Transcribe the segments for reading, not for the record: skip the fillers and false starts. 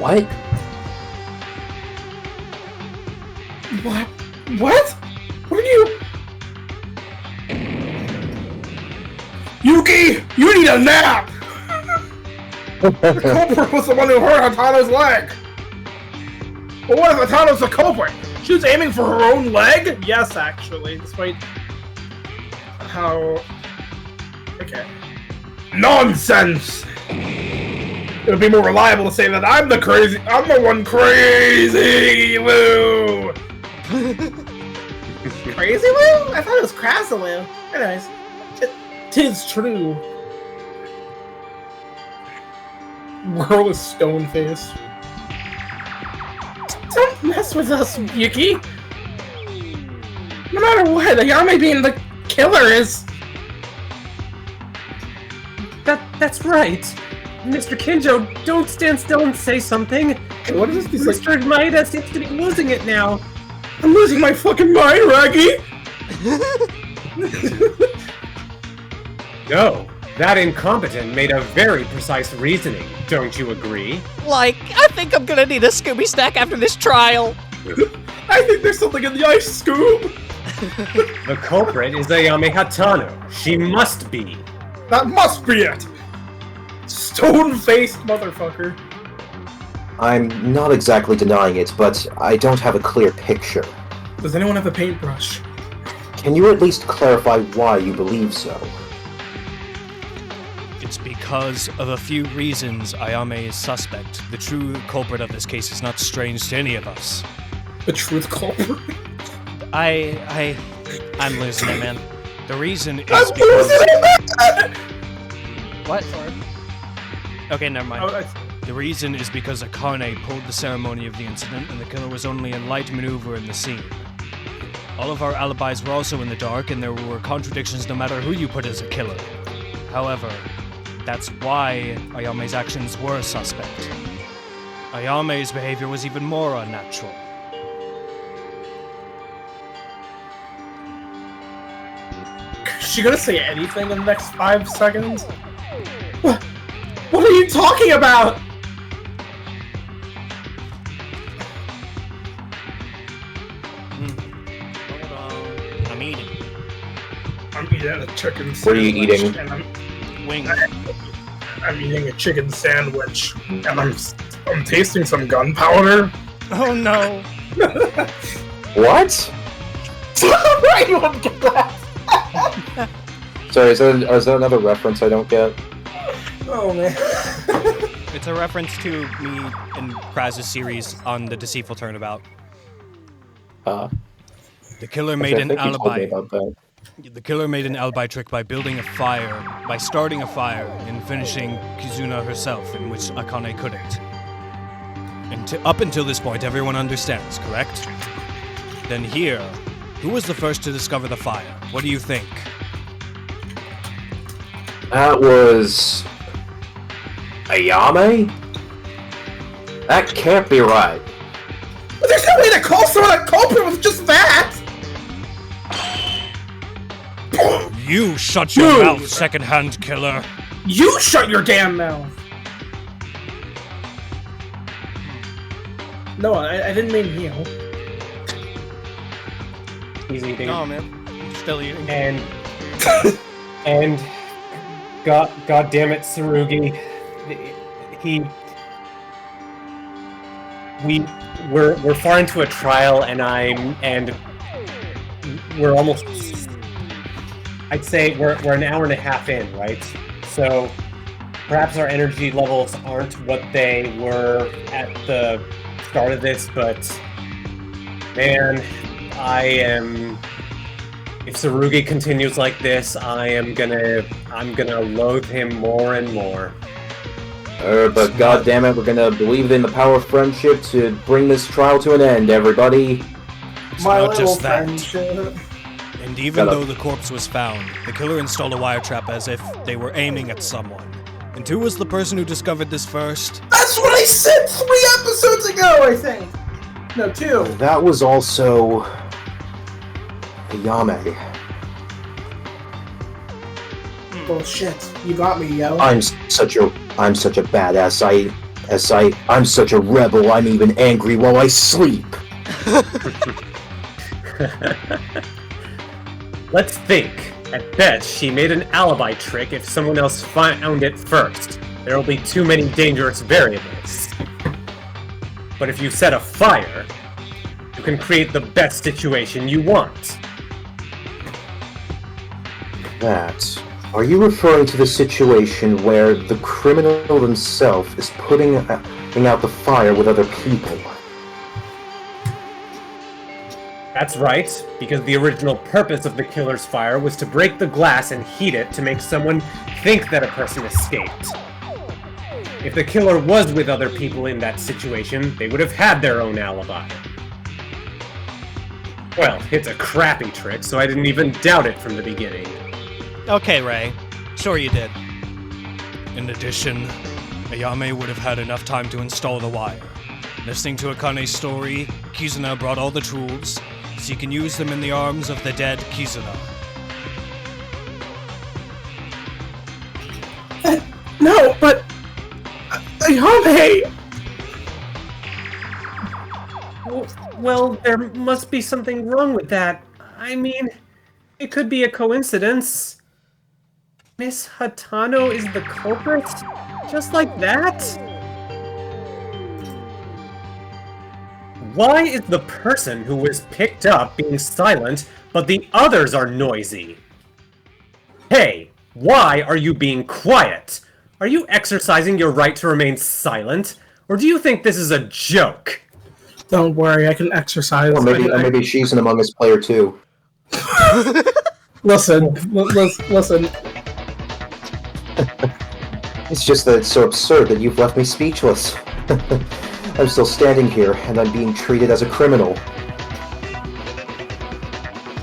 What? What? What? What are you... Yuki! You need a nap! The culprit was the one who hurt Hatano's leg! But what if Hatano's the culprit? She was aiming for her own leg? Yes, actually, despite how... Okay. Nonsense! It would be more reliable to say that I'm the one crazy Lou! Crazy Lou? I thought it was Craz Lou. Anyways, tis true. Girl is stone-faced. Don't mess with us, Yuki! No matter what, Ayame being the killer is... That's right. Mr. Kinjo, don't stand still and say something. What is this? Mr. Maeda seems to be losing it now. I'm losing my fucking mind, Raggy! No, that incompetent made a very precise reasoning, don't you agree? Like, I think I'm gonna need a Scooby snack after this trial. I think there's something in the ice, Scoob! The culprit is Ayame Hatano. She must be. That must be it! Stone-faced motherfucker. I'm not exactly denying it, but I don't have a clear picture. Does anyone have a paintbrush? Can you at least clarify why you believe so? It's because of a few reasons Ayame is suspect. The true culprit of this case is not strange to any of us. The truth culprit? I'm losing it, man. The reason is I'm because... losing it! What? Okay, never mind. Oh, The reason is because Akane pulled the ceremony of the incident and the killer was only a light maneuver in the scene. All of our alibis were also in the dark and there were contradictions no matter who you put as a killer. However, that's why Ayame's actions were suspect. Ayame's behavior was even more unnatural. Is she gonna say anything in the next 5 seconds? What are you talking about? Hold on. I'm eating. I'm eating a chicken sandwich. What are you eating? And Wings. I'm eating a chicken sandwich, and I'm tasting some gunpowder. Oh no! What? Right, you won't get that. Sorry, is that another reference I don't get? Oh man. It's a reference to me in Craz's series on the Deceitful Turnabout. The killer made an alibi. The killer made an alibi trick by building a fire, by starting a fire and finishing Kizuna herself, in which Akane couldn't. And up until this point, everyone understands, correct? Then here, who was the first to discover the fire? What do you think? That was... Ayame? That can't be right. But there's no way to call someone a culprit with just that! You shut your mouth, second-hand killer! You shut your damn mouth! No, I didn't mean you. He's eating. Oh man, I'm still eating. And God damn it, Tsurugi. We're far into a trial, and we're almost. I'd say we're an hour and a half in, right? So perhaps our energy levels aren't what they were at the start of this, but man, if Tsurugi continues like this, I'm gonna loathe him more and more. But goddammit, we're gonna believe in the power of friendship to bring this trial to an end, everybody. It's My not little just that. friendship. And even though the corpse was found, the killer installed a wire trap as if they were aiming at someone. And who was the person who discovered this first? That's what I said 3 episodes ago, I think! No, 2. That was also... Ayame. Bullshit. You got me, yo. I'm such a badass. Yes, I'm such a rebel, I'm even angry while I sleep. Let's think. At best, she made an alibi trick if someone else found it first. There will be too many dangerous variables. But if you set a fire, you can create the best situation you want. Are you referring to the situation where the criminal himself is putting out the fire with other people? That's right, because the original purpose of the killer's fire was to break the glass and heat it to make someone think that a person escaped. If the killer was with other people in that situation, they would have had their own alibi. Well, it's a crappy trick, so I didn't even doubt it from the beginning. Okay, Rei. Sure you did. In addition, Ayame would have had enough time to install the wire. Listening to Akane's story, Kizuna brought all the tools, so you can use them in the arms of the dead Kizuna. No, but... Ayame! Well, there must be something wrong with that. I mean, it could be a coincidence. Miss Hatano is the culprit? Just like that? Why is the person who was picked up being silent, but the others are noisy? Hey, why are you being quiet? Are you exercising your right to remain silent? Or do you think this is a joke? Don't worry, I can exercise. Or maybe she's an Among Us player too. Listen. It's just that it's so absurd that you've left me speechless. I'm still standing here, and I'm being treated as a criminal.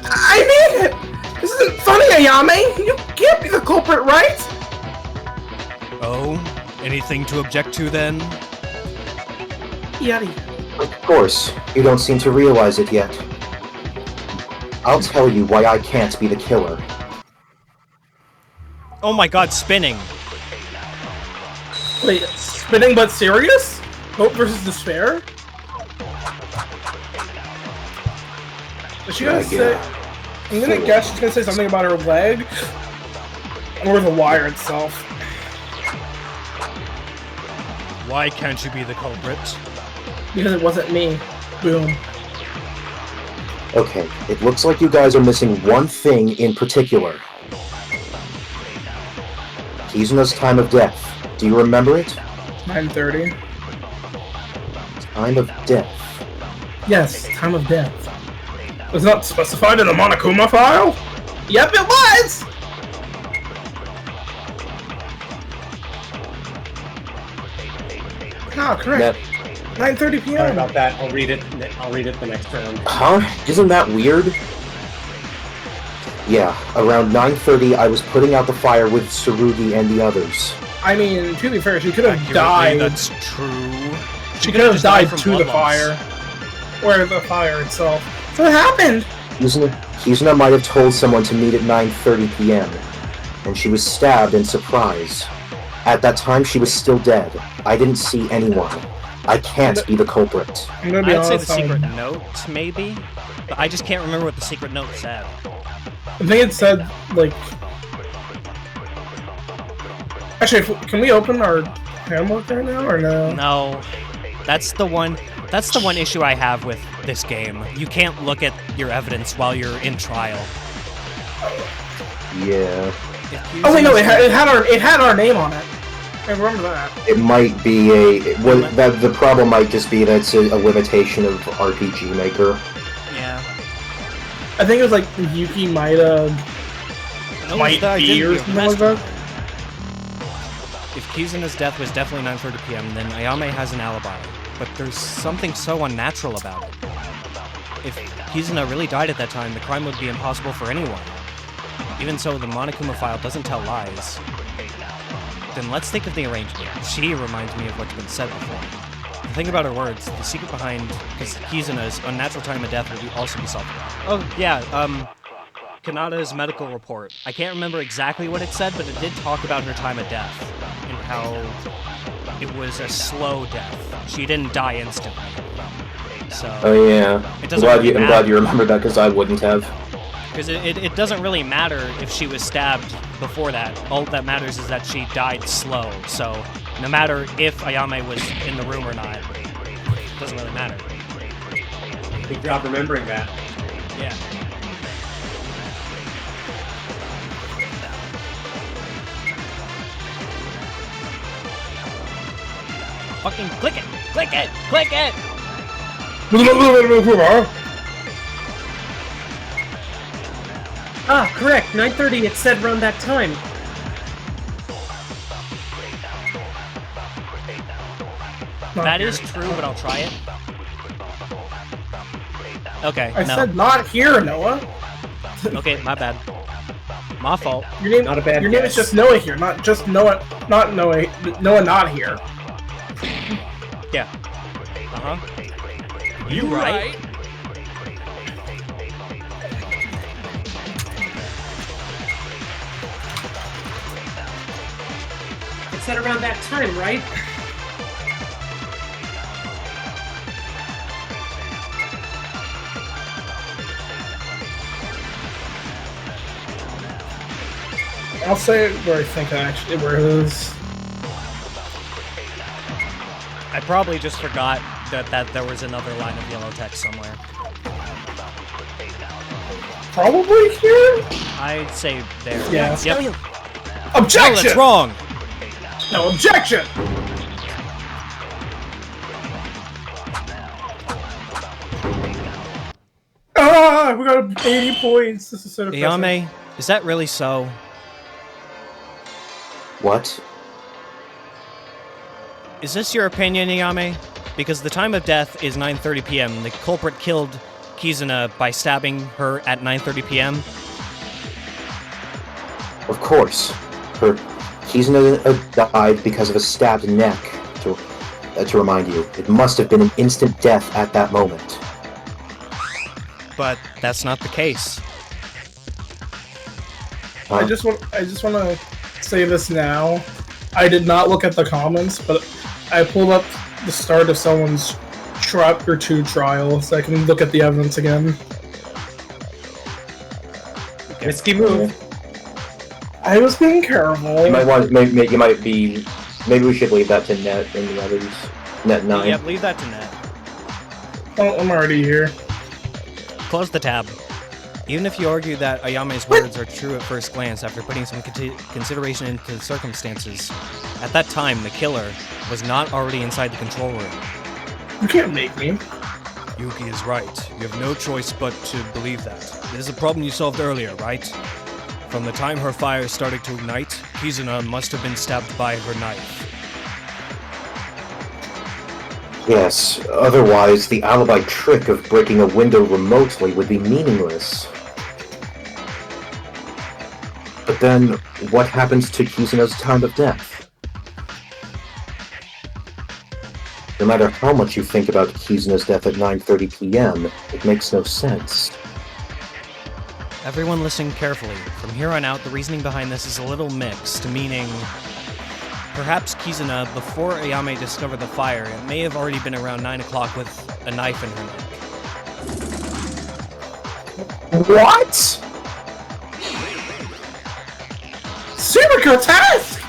I mean it! This isn't funny, Ayame! You can't be the culprit, right? Oh? Anything to object to, then? Yeti. Of course, you don't seem to realize it yet. I'll tell you why I can't be the killer. Oh my god, spinning! Wait, spinning but serious? Hope versus despair? Is she gonna say... I'm gonna guess she's gonna say something about her leg. Or the wire itself. Why can't you be the culprit? Because it wasn't me. Boom. Okay, it looks like you guys are missing one thing in particular. Kizuna's time of death. Do you remember it? 9:30. Time of death. Yes, time of death. Was not specified in the Monokuma file? Yep, it was! Ah, correct. 9:30 p.m. Sorry about that. I'll read it the next round. Huh? Isn't that weird? Yeah, around 9:30 I was putting out the fire with Tsurugi and the others. I mean, to be fair, she could have Accurately, died. That's true. She could have just died from to blood the loss. fire. Or the fire itself. So what happened? Kizuna might have told someone to meet at 9:30 p.m. and she was stabbed in surprise. At that time, she was still dead. I didn't see anyone. I can't be the culprit. I'm gonna be I'd say honest. the secret note, maybe? But I just can't remember what the secret note said. I think it said, like... Actually, can we open our handbook right now, or no? No. That's the one issue I have with this game. You can't look at your evidence while you're in trial. Yeah. Oh wait, no, it had our name on it. I remember that. It might be the problem might just be that it's a limitation of RPG Maker. Yeah. I think it was like Yuki Maeda No, might be or something like that. If Kizuna's death was definitely 9:30 p.m., then Ayame has an alibi. But there's something so unnatural about it. If Kizuna really died at that time, the crime would be impossible for anyone. Even so, the Monokuma file doesn't tell lies. Then let's think of the arrangement. She reminds me of what's been said before. Think about her words. The secret behind Kizuna's unnatural time of death will also be solved. Oh, yeah, Kanata's medical report. I can't remember exactly what it said, but it did talk about her time of death. In how it was a slow death. She didn't die instantly. So. Oh yeah. It doesn't really I'm glad you remember that because I wouldn't have. Because it doesn't really matter if she was stabbed before that. All that matters is that she died slow. So no matter if Ayame was in the room or not, it doesn't really matter. Good job remembering that. Yeah. Fucking click it! Click it! Click it! Ah, correct. 9:30. It said around that time. That is true, but I'll try it. Okay, I no. said not here, Noah. Okay, my bad. My fault. Your name, Not a bad Your name is guess. just Noah here, not just Noah. Not Noah. Noah not here. Yeah. Uh-huh. You right. It said around that time, right? I'll say where I think where it is. I probably just forgot that there was another line of yellow text somewhere. Probably here. I'd say there. Yeah. Yep. Objection! No, that's wrong! No objection! Ah, we got 80 points. This is so depressing. Ayame, is that really so? What? Is this your opinion, Ayame? Because the time of death is 9:30 p.m. The culprit killed Kizuna by stabbing her at 9:30 p.m. Of course. Her Kizuna died because of a stabbed neck. To remind you, it must have been an instant death at that moment. But that's not the case. Huh? I just want to say this now. I did not look at the comments, but I pulled up the start of someone's Chapter 2 trial, so I can look at the evidence again. Risky move. I was being careful. You might want. Maybe we should leave that to Net and the others. Net 9. Yep, leave that to Net. Oh, I'm already here. Close the tab. Even if you argue that Ayame's words are true at first glance after putting some consideration into the circumstances, at that time the killer was not already inside the control room. You can't make me. Yuki is right. You have no choice but to believe that. It is a problem you solved earlier, right? From the time her fire started to ignite, Kizuna must have been stabbed by her knife. Yes, otherwise the alibi trick of breaking a window remotely would be meaningless. But then, what happens to Kizuna's time of death? No matter how much you think about Kizuna's death at 9:30 p.m., it makes no sense. Everyone listen carefully. From here on out, the reasoning behind this is a little mixed, meaning perhaps Kizuna, before Ayame discovered the fire, it may have already been around 9 o'clock with a knife in her neck. What? Super grotesque!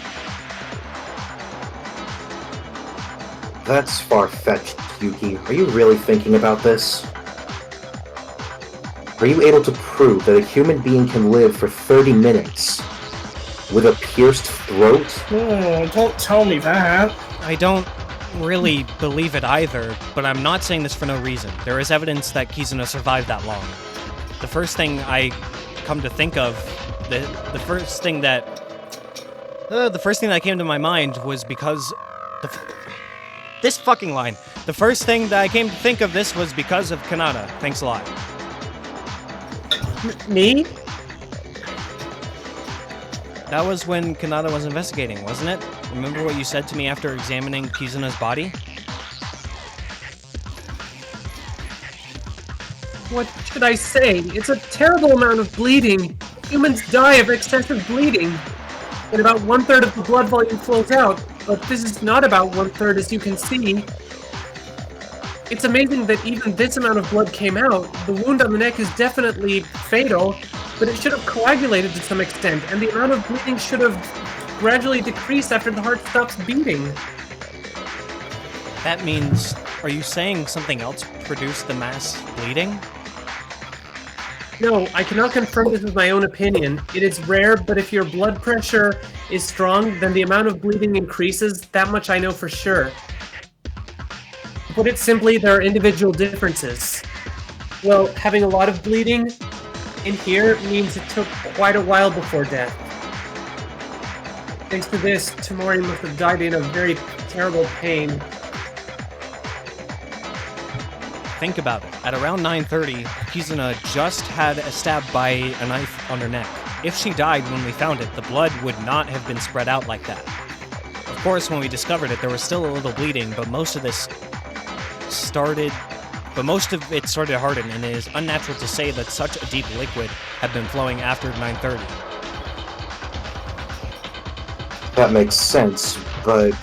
That's far-fetched, Yuki. Are you really thinking about this? Are you able to prove that a human being can live for 30 minutes with a pierced throat? Oh, don't tell me that. I don't really believe it either, but I'm not saying this for no reason. There is evidence that Kizuna survived that long. The first thing I come to think of, the first thing that came to my mind was because this fucking line. The first thing that I came to think of this was because of Kanata. Thanks a lot. Me? That was when Kanata was investigating, wasn't it? Remember what you said to me after examining Kizuna's body? What should I say? It's a terrible amount of bleeding. Humans die of excessive bleeding. and about 1/3 of the blood volume flows out, but this is not about 1/3 as you can see. It's amazing that even this amount of blood came out. The wound on the neck is definitely fatal, but it should have coagulated to some extent, and the amount of bleeding should have gradually decreased after the heart stops beating. That means, are you saying something else produced the mass bleeding? No, I cannot confirm this with my own opinion. It is rare, but if your blood pressure is strong, then the amount of bleeding increases. That much I know for sure. To put it simply, there are individual differences. Well, having a lot of bleeding in here means it took quite a while before death. Thanks to this, Tamori must have died in a very terrible pain. Think about it. At around 9:30, Kizuna just had a stab by a knife on her neck. If she died when we found it, the blood would not have been spread out like that. Of course, when we discovered it, there was still a little bleeding, but most of it started to harden, and it is unnatural to say that such a deep liquid had been flowing after 9:30. That makes sense, but...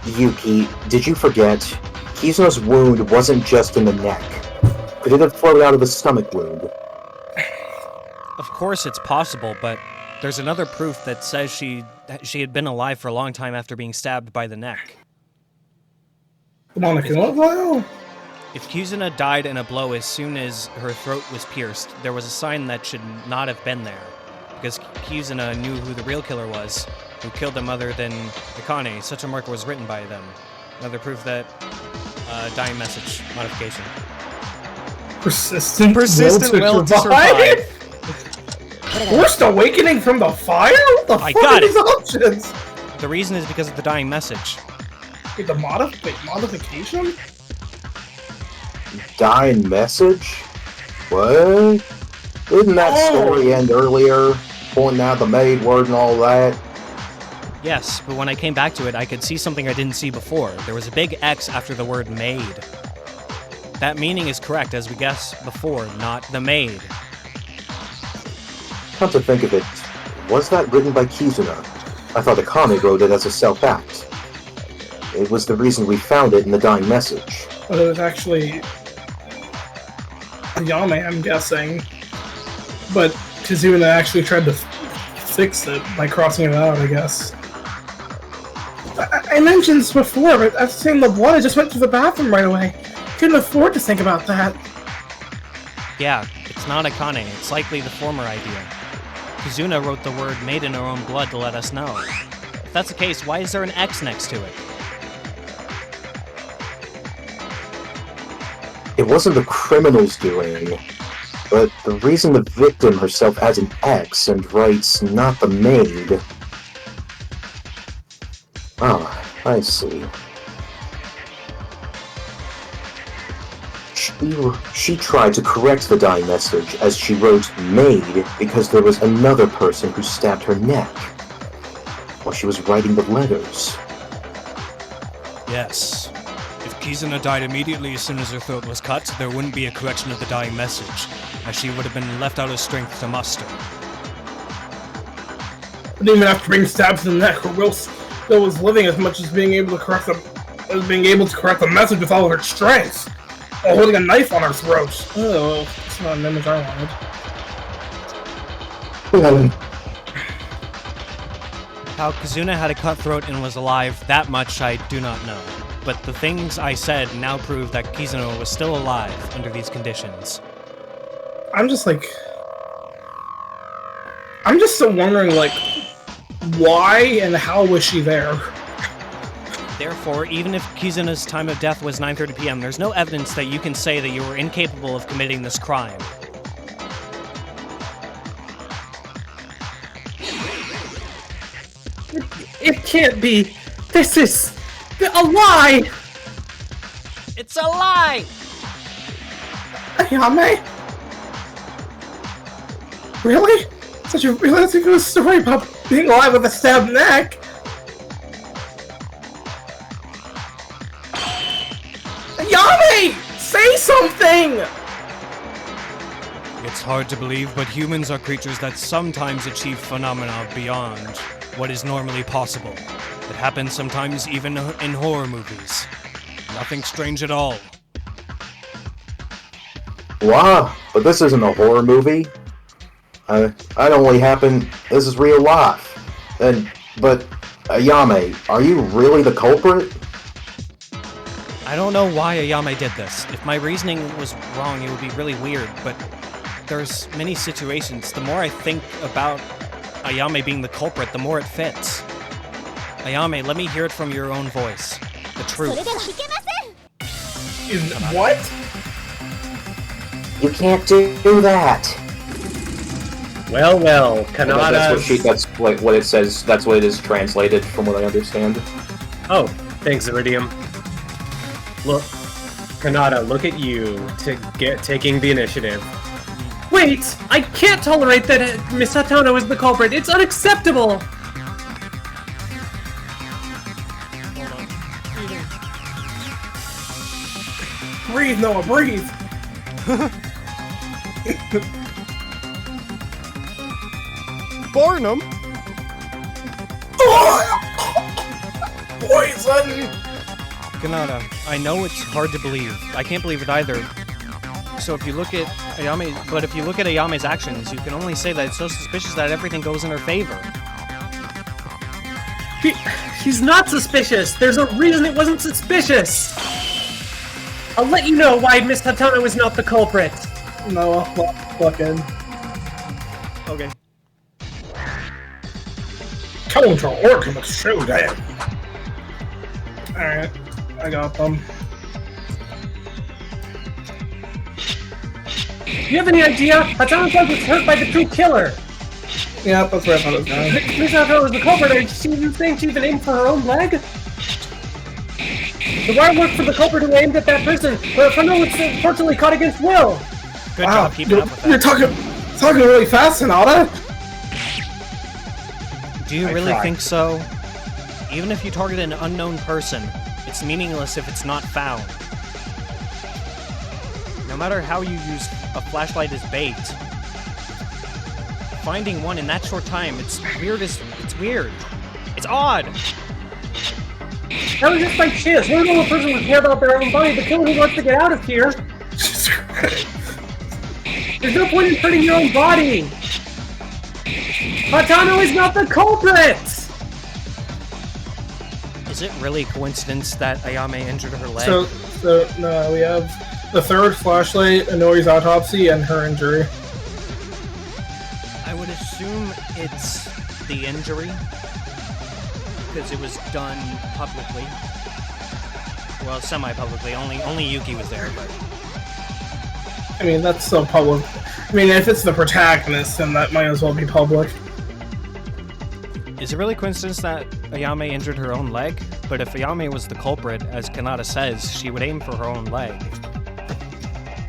Yuki, did you forget? Kizuna's wound wasn't just in the neck. Could it have flowed out of the stomach wound? Of course it's possible, but there's another proof that says she had been alive for a long time after being stabbed by the neck. The Monokuma vial? If Kizuna died in a blow as soon as her throat was pierced, there was a sign that should not have been there, because Kizuna knew who the real killer was, who killed them other than Akane. Such a marker was written by them. Another proof that dying message modification. Persistent will to survive. Forced awakening from the fire? What the I fuck got are these options? The reason is because of the dying message. Wait, the modification? Dying message? What? Didn't that story end earlier? Pointing out the maid word and all that? Yes, but when I came back to it, I could see something I didn't see before. There was a big X after the word maid. That meaning is correct, as we guessed before, not the maid. Come to think of it, was that written by Kizuna? I thought Akane wrote it as a self-act. It was the reason we found it in the dying message. But it was actually Ayame, I'm guessing. But Kizuna actually tried to fix it by crossing it out, I guess. I mentioned this before, but after seeing the blood, I just went to the bathroom right away. Couldn't afford to think about that. Yeah, it's not Akane. It's likely the former idea. Kizuna wrote the word made in her own blood to let us know. If that's the case, why is there an X next to it? It wasn't the criminal's doing, but the reason the victim herself has an X and writes not the maid... Ah, I see. She tried to correct the dying message as she wrote maid because there was another person who stabbed her neck while she was writing the letters. Yes. If Kizuna died immediately as soon as her throat was cut, there wouldn't be a correction of the dying message, as she would have been left out of strength to muster. Didn't even have to bring stabs in the neck, or Will still was living as much as being able to correct the message with all of her strength, while holding a knife on her throat. Oh, that's not an image I wanted. How Kizuna had a cut throat and was alive, that much I do not know. But the things I said now prove that Kizuna was still alive under these conditions. I'm just still wondering, why and how was she there? Therefore, even if Kizuna's time of death was 9:30 p.m., there's no evidence that you can say that you were incapable of committing this crime. It can't be! This is a lie! It's a lie! Ayame? Really? Such a realistic story about being alive with a stabbed neck? Ayame! Say something! It's hard to believe, but humans are creatures that sometimes achieve phenomena beyond what is normally possible. It happens sometimes even in horror movies. Nothing strange at all. Wow, but this isn't a horror movie. This is real life. But Ayame, are you really the culprit? I don't know why Ayame did this. If my reasoning was wrong, it would be really weird, but there's many situations. The more I think about Ayame being the culprit, the more it fits. Ayame, let me hear it from your own voice. The truth. What? You can't do that. Well, That's what it says. That's what it is translated, from what I understand. Oh, thanks, Iridium. Look, Kanata, look at you taking the initiative. Wait! I can't tolerate that Miss Hatano is the culprit! It's unacceptable! Breathe, Noah, breathe! Barnum? Poison! Kanata, I know it's hard to believe. I can't believe it either. So if you look at Ayame's actions, you can only say that it's so suspicious that everything goes in her favor. She's not suspicious! There's a reason it wasn't suspicious! I'll let you know why Miss Hatano is not the culprit! No, fucking. Okay. Counter Orc show damn. Alright, I got them. Do you have any idea? Hatano's leg was hurt by the true killer! Yeah, that's where I thought it was going. Miss Hatano was the culprit, and you think she even aimed for her own leg? The wire worked for the culprit who aimed at that person, but Hatano was unfortunately caught against will! Good job keeping up with that. You're talking really fast, Sonata! Do you really think so? Even if you target an unknown person, it's meaningless if it's not found. No matter how you use a flashlight as bait, finding one in that short time, it's weird. It's odd. That was just like shiz. One normal person would care about their own body, the killer who wants to get out of here. There's no point in hurting your own body. Hatano is not the culprit! Is it really a coincidence that Ayame injured her leg? So no, we have the third flashlight, Inori's autopsy, and her injury. I would assume it's the injury, because it was done publicly. Well, semi-publicly. Only Yuki was there, but... I mean, that's so public. I mean, if it's the protagonist, then that might as well be public. Is it really coincidence that Ayame injured her own leg? But if Ayame was the culprit, as Kanata says, she would aim for her own leg.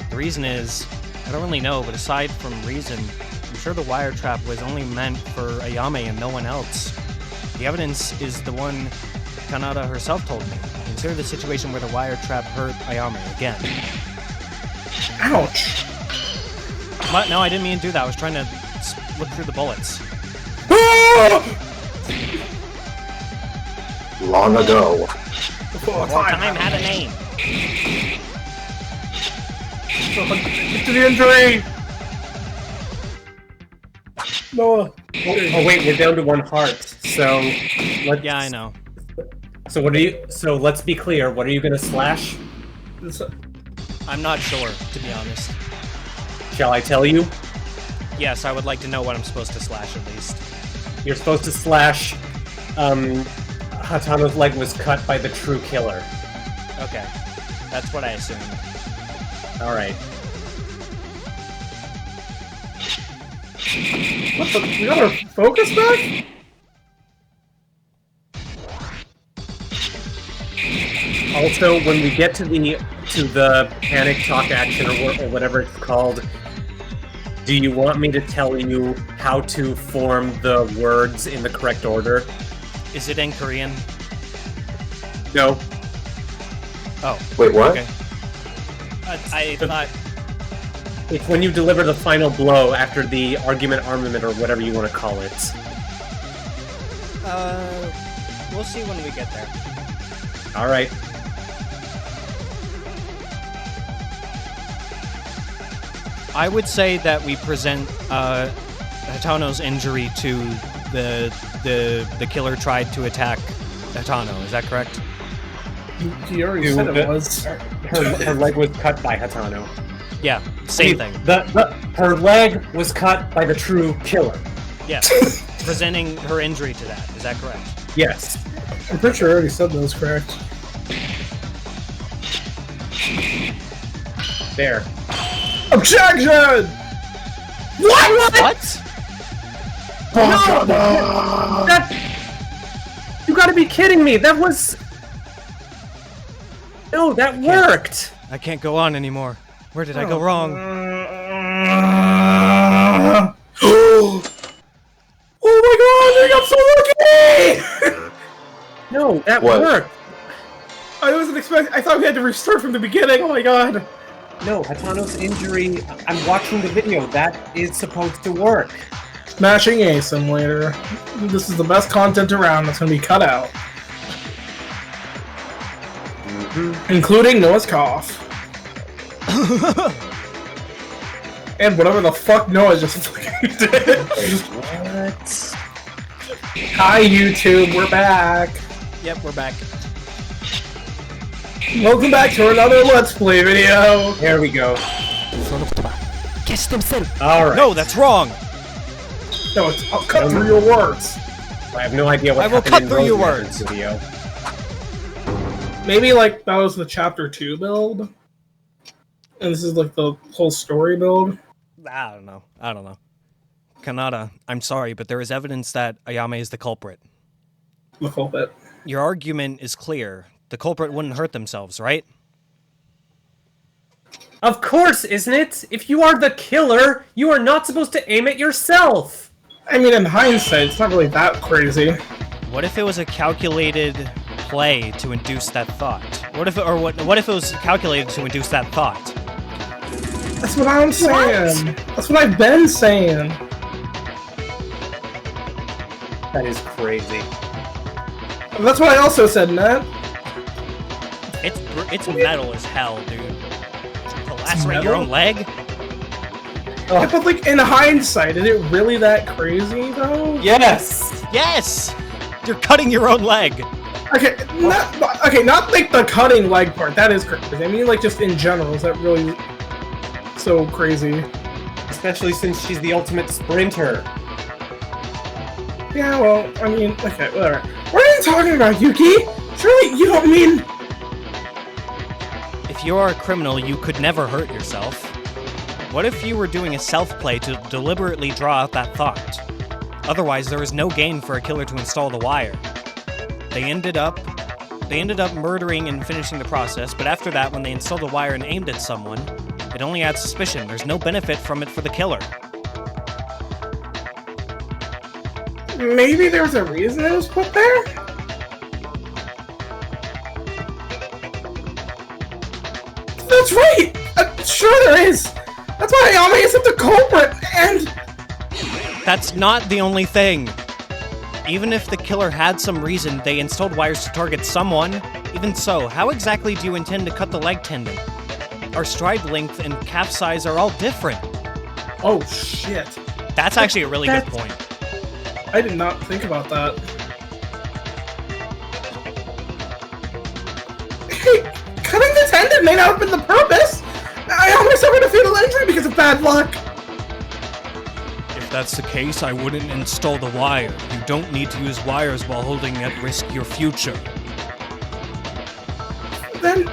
The reason is, I don't really know, but aside from reason, I'm sure the wire trap was only meant for Ayame and no one else. The evidence is the one Kanata herself told me. Consider the situation where the wire trap hurt Ayame again. Ouch! What? No, I didn't mean to do that. I was trying to look through the bullets. Long ago. Before time had a name. Get to the injury! Noah. Oh wait, we're down to one heart. So Yeah, I know. So let's be clear. What are you gonna slash? I'm not sure, to be honest. Shall I tell you? Yes, I would like to know what I'm supposed to slash at least. You're supposed to slash. Hatano's leg was cut by the true killer. Okay, that's what I assumed. All right. What the? We got our focus back? Also, when we get to the panic talk action or whatever it's called, do you want me to tell you how to form the words in the correct order? Is it in Korean? No. Oh. Wait, what? Okay. I thought... It's when you deliver the final blow after the argument armament or whatever you want to call it. We'll see when we get there. All right. I would say that we present Hatano's injury to the killer tried to attack Hatano. Is that correct? He already said it was. Her leg was cut by Hatano. Yeah, same thing. Her leg was cut by the true killer. Yes, presenting her injury to that. Is that correct? Yes. I'm pretty sure I already said that was correct. There. Objection! What? No! That... You gotta be kidding me! That was... No, that worked! I can't go on anymore. Where did I go wrong? Oh my god, I got so lucky! No, that What? worked! I wasn't expecting. I thought we had to restart from the beginning. Oh my god. No, Hatano's injury... I'm watching the video. That is supposed to work. Smashing A Simulator. This is the best content around that's gonna be cut out. Including Noah's cough. And whatever the fuck Noah just fucking did. What? Hi YouTube, we're back. Yep, we're back. Welcome back to another Let's Play video. There we go. Alright. No, that's wrong. No, I'll cut through your words. I have no idea what I will happened cut in through your Roseman's words. video. Maybe like that was the chapter 2 build. And this is like the whole story build. I don't know. Kanata, I'm sorry, but there is evidence that Ayame is the culprit. The whole bit. Your argument is clear. The culprit wouldn't hurt themselves, right? Of course, isn't it? If you are the killer, you are not supposed to aim at yourself! I mean, in hindsight, it's not really that crazy. What if it was a calculated play to induce that thought? What if it was calculated to induce that thought? That's what I'm saying. That's what I've been saying. That is crazy. That's what I also said, Matt. It's metal as hell, dude. To lacerate your metal? own leg? Yeah, but like in hindsight, is it really that crazy though? Yes! Yes! You're cutting your own leg. Okay, not like the cutting leg part. That is crazy. I mean, like just in general, is that really so crazy? Especially since she's the ultimate sprinter. Yeah, well, I mean, okay, whatever. What are you talking about, Yuki? Surely you don't mean... If you are a criminal, you could never hurt yourself. What if you were doing a self-play to deliberately draw out that thought? Otherwise, there is no gain for a killer to install the wire. They ended up murdering and finishing the process, but after that, when they installed the wire and aimed at someone, it only adds suspicion. There's no benefit from it for the killer. Maybe there's a reason it was put there? That's right! Sure there is! That's why Ayame isn't the culprit, and... That's not the only thing. Even if the killer had some reason, they installed wires to target someone. Even so, how exactly do you intend to cut the leg tendon? Our stride length and calf size are all different. Oh, shit. That's actually a really good point. I did not think about that. Hey, cutting the tendon may not have been the purpose! Ayame suffered a fatal injury because of bad luck! If that's the case, I wouldn't install the wire. You don't need to use wires while holding at risk your future. Then,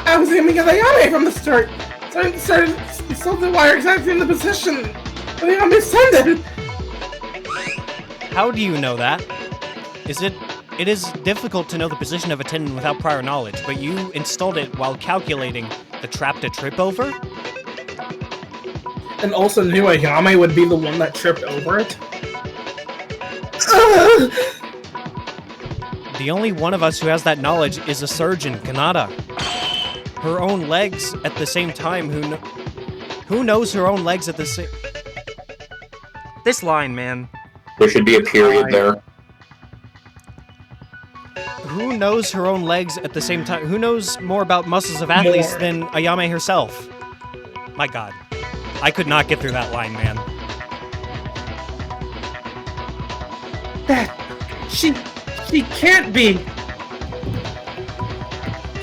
I was aiming at Ayame from the start. So I installed the wire exactly in the position of Ayame's tendon. How do you know that? It is difficult to know the position of a tendon without prior knowledge, but you installed it while calculating the trap to trip over? And also knew Ayame would be the one that tripped over it. The only one of us who has that knowledge is a surgeon, Kanata. Her own legs at the same time, who knows her own legs at the same... This line, man. There should be a period there. Who knows her own legs at the same time? Who knows more about muscles of athletes than Ayame herself? My god. I could not get through that line, man. She can't be!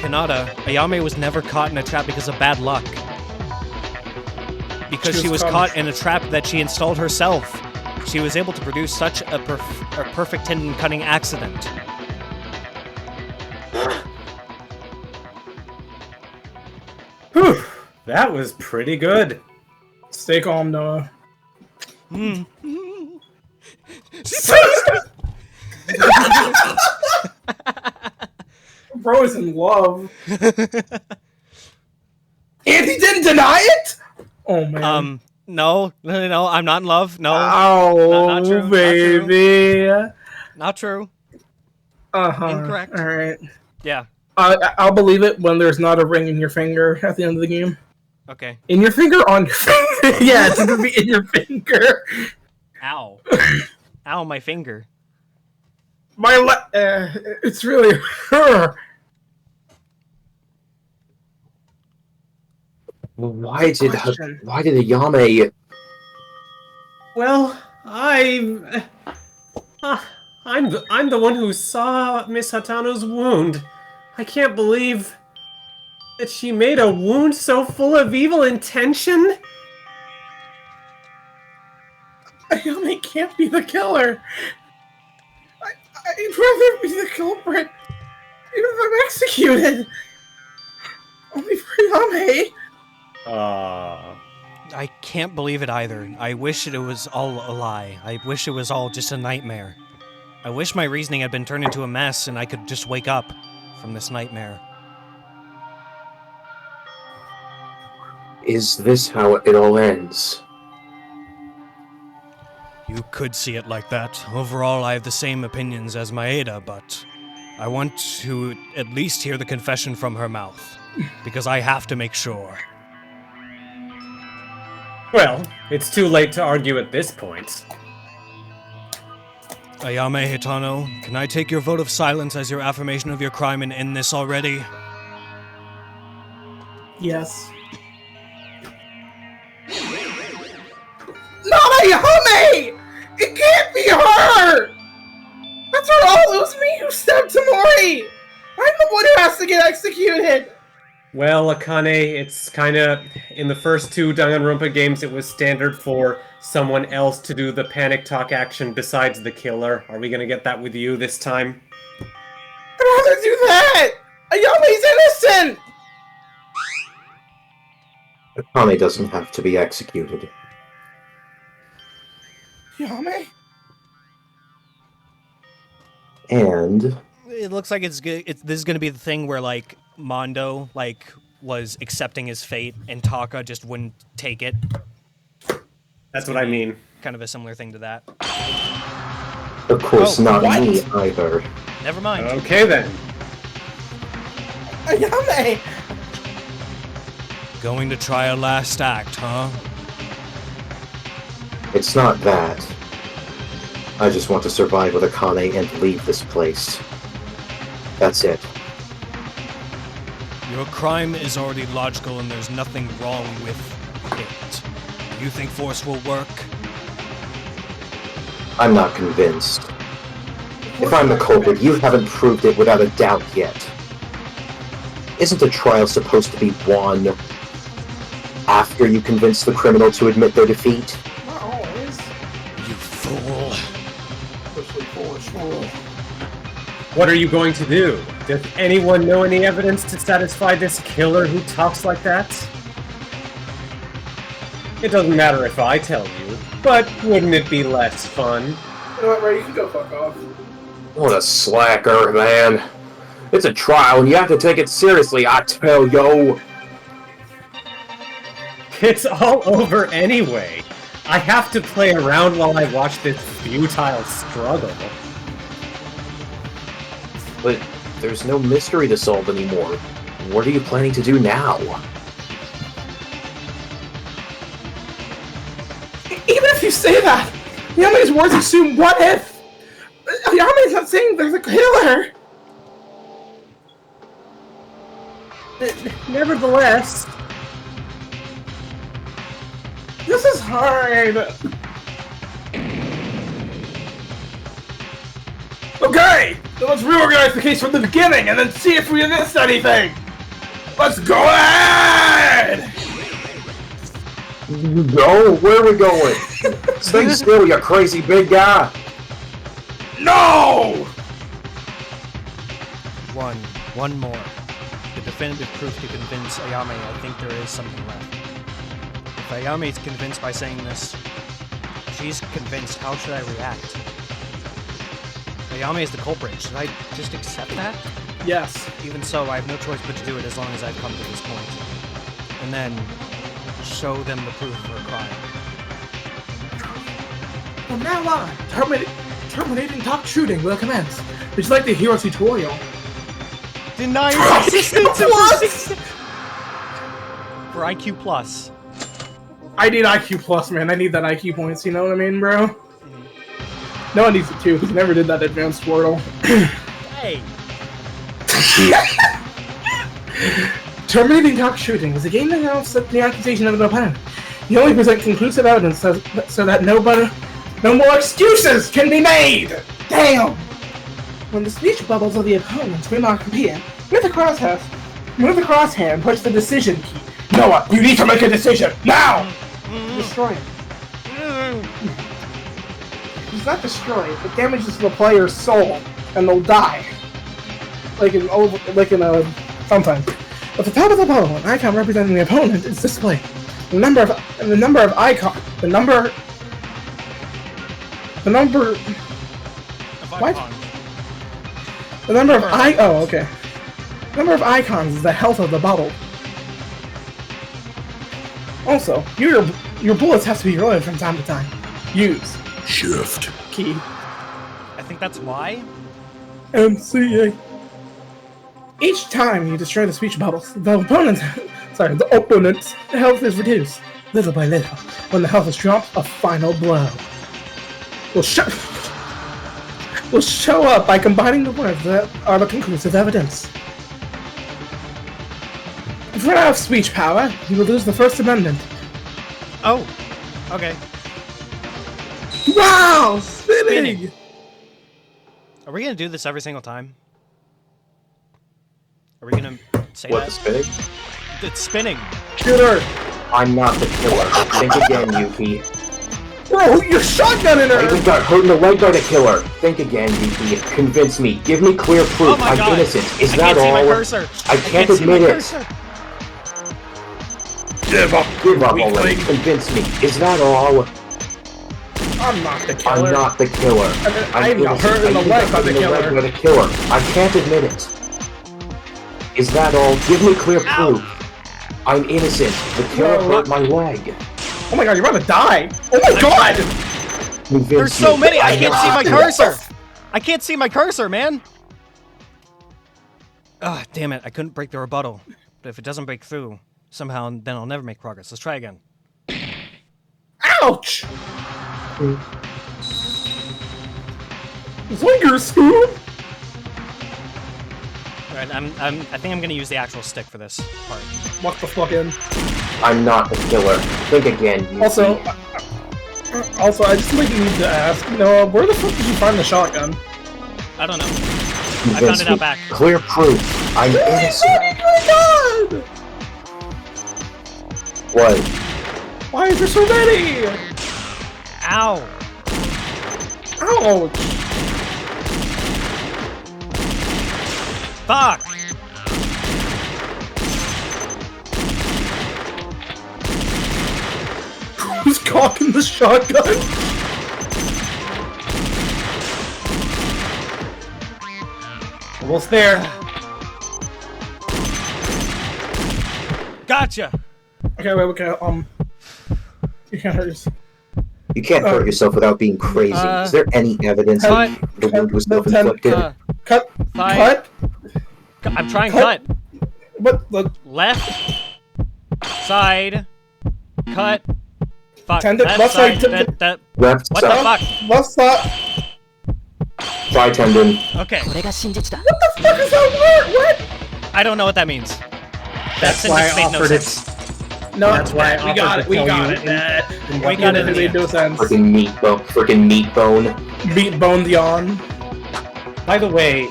Kanata, Ayame was never caught in a trap because of bad luck. Because she was caught in a trap that she installed herself. She was able to produce such a perfect tendon-cutting accident. Whew, that was pretty good. Stay calm, Noah. Bro is in love. And he didn't deny it? Oh, man. No, I'm not in love. No. Oh, not true, baby. Not true. Uh-huh. Incorrect. All right. Yeah. I'll believe it when there's not a ring in your finger at the end of the game. Okay. In your finger, on your finger. Yeah, it's gonna be in your finger. Ow. Ow, my finger. It's really her. Why did Ayame... Well, I'm the one who saw Miss Hatano's wound. I can't believe that she made a wound so full of evil intention. Ayame can't be the killer. I'd rather be the culprit, even if I'm executed. Only for Ayame. I can't believe it either. I wish it was all a lie. I wish it was all just a nightmare. I wish my reasoning had been turned into a mess and I could just wake up from this nightmare. Is this how it all ends? You could see it like that. Overall, I have the same opinions as Maeda, but I want to at least hear the confession from her mouth, because I have to make sure. Well, it's too late to argue at this point. Ayame Hatano, can I take your vote of silence as your affirmation of your crime and end this already? Yes. Not Ayame! It can't be her! That's her all. It was me who stabbed Tamori! I'm the one who has to get executed! Well, Akane, it's kinda... In the first two Danganronpa games, it was standard for someone else to do the panic talk action besides the killer. Are we gonna get that with you this time? I'd rather do that! Ayame's innocent! Akane doesn't have to be executed. Ayame? And... It looks like this is going to be the thing where, like, Mondo, like, was accepting his fate and Taka just wouldn't take it. That's what I mean. Kind of a similar thing to that. Of course, not what? me either. Never mind. Okay then. Ayame! Going to try a last act, huh? It's not that. I just want to survive with Akane and leave this place. That's it. Your crime is already logical and there's nothing wrong with it. You think force will work? I'm not convinced. If I'm the culprit, you haven't proved it without a doubt yet. Isn't a trial supposed to be won after you convince the criminal to admit their defeat? Not always. You fool. Especially foolish fool. What are you going to do? Does anyone know any evidence to satisfy this killer who talks like that? It doesn't matter if I tell you, but wouldn't it be less fun? You know what, Ray? You can go fuck off. What a slacker, man. It's a trial and you have to take it seriously, I tell yo. It's all over anyway. I have to play around while I watch this futile struggle. But there's no mystery to solve anymore. What are you planning to do now? Even if you say that, Yame's words assume what if? Yame's not saying there's a killer! Nevertheless, This is hard! Okay! Then let's reorganize the case from the beginning and then see if we missed anything! Let's go ahead! No, where are we going? Stay still, you crazy big guy! No! One more. The definitive proof to convince Ayame I think there is something left. If Ayame is convinced by saying this, if she's convinced, how should I react? Ayame is the culprit. Should I just accept that? Yes. Even so, I have no choice but to do it as long as I've come to this point. And then show them the proof for a crime. From now on, terminating top shooting will commence. Would you like the hero tutorial? Deny your existence for IQ plus. I need IQ plus, man. I need that IQ points, you know what I mean, bro? No one needs it too, because he never did that advanced Wordle. Hey! Terminating top shooting is a game that announced the accusation of an opponent. You only present conclusive evidence so that no more excuses can be made! Damn! When the speech bubbles of the opponent's remark appear, move the crosshair and push the decision key. Noah, you need to make a decision, now! Destroy it. It's not destroy it, it damages the player's soul, and they'll die. Sometimes. At the top of the bubble, an icon representing the opponent is displayed. The number of icons is the health of the bubble. Also, your bullets have to be reloaded from time to time. Use Shift key. I think that's why? MCA. Each time you destroy the speech bubbles, the opponent's health is reduced, little by little. When the health is dropped, a final blow will show up by combining the words that are the conclusive evidence. If you run out of speech power, you will lose the First Amendment. Oh, okay. Wow! Spinning! Are we gonna do this every single time? Are we gonna say What, that? the spinning? It's spinning! Shooter! I'm not the killer. Think again, Yuki. Bro, you're shotgunning I even her! got hurt in the leg by the killer. Think again, Yuki. Convince me. Give me clear proof. Oh my I'm God. innocent. Is I that can't see my all? cursor. I can't admit it. Give up! Give up already. Convince me. Is that all? I'm not the killer. I'm not the killer. I got hurt in the leg by the killer. I can't admit it. Is that all? Give me clear proof. I'm innocent. The killer hurt my leg. Oh my god, you're about to die! Oh my god! There's so many! I can't see my cursor! I can't see my cursor, man! Ah, damn it. I couldn't break the rebuttal. But if it doesn't break through, somehow, then I'll never make progress. Let's try again. Ouch! Zwinger scoop! Alright, I think I'm gonna use the actual stick for this part. Walk the fuck in. I'm not the killer. Think again, Yuki. Also, I just need to ask, Noah, where the fuck did you find the shotgun? I don't know. Convince I found it me. out back. Clear proof. I'm innocent. Oh my god! What? Why is there so many? Ow! Ouch! Fuck! Who's cocking the shotgun? almost there. Gotcha! Okay, wait, okay, you can't hurt yourself. You can't hurt yourself without being crazy. Is there any evidence cut, that the wound was self-inflicted? Cut. Fine. Cut. I'm trying Cut. cut. But Left. Side. Cut. Fuck. Tendon, left side, Left What the side. fuck? left side. Thigh tendon. Okay. What the fuck is that word? What? I don't know what that means. That's That why I sentence made no offered it. sense. No, That's why I we got offered it. We to tell got you it. We got it. It made no sense. Freaking meat bone. Beat boned yawn. By the way,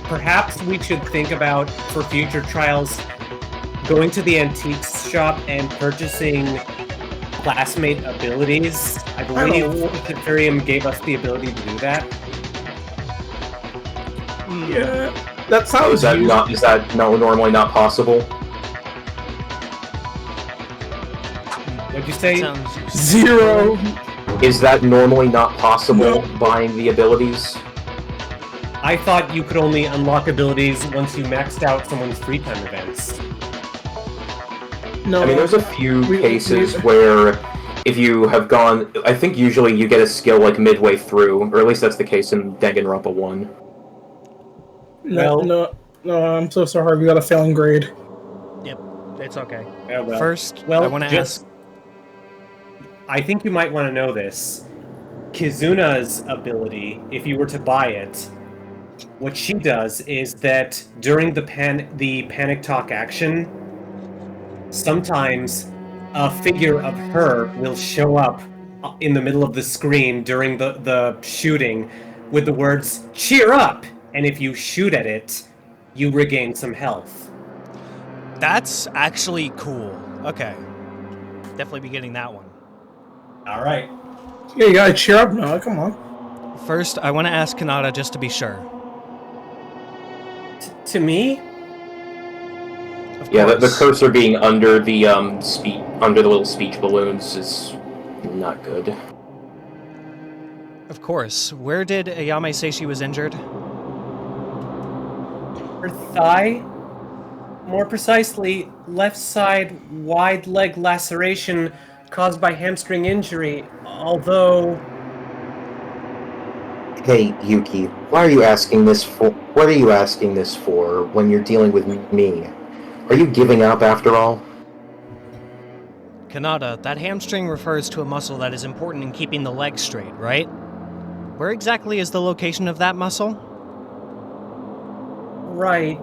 perhaps we should think about, for future trials, going to the antiques shop and purchasing classmate abilities. I believe Ethereum gave us the ability to do that. Yeah, that Oh, sounds. is that normally not possible? What'd you say? Sounds 0. Is that normally not possible, No. buying the abilities? I thought you could only unlock abilities once you maxed out someone's free time events. No. I mean, there's a few We- cases where if you have gone... I think usually you get a skill, like, midway through, or at least that's the case in Danganronpa 1. No, I'm so sorry. We got a failing grade. Yep. It's okay. Oh, well. First, Well, I want to ask. I think you might want to know this. Kizuna's ability, if you were to buy it, what she does is that during the panic talk action, sometimes a figure of her will show up in the middle of the screen during the shooting with the words, "Cheer up!" And if you shoot at it, you regain some health. That's actually cool. Okay. Definitely be getting that one. Alright. Yeah, you gotta cheer up now. Come on. First, I want to ask Kanata just to be sure. To me? Of Yeah, the course. cursor being under the under the little speech balloons is not good. Of course. Where did Ayame say she was injured? Her thigh? More precisely, left side wide leg laceration caused by hamstring injury, although... Hey, Yuki, what are you asking this for when you're dealing with me? Are you giving up after all? Kanata, that hamstring refers to a muscle that is important in keeping the leg straight, right? Where exactly is the location of that muscle? Right.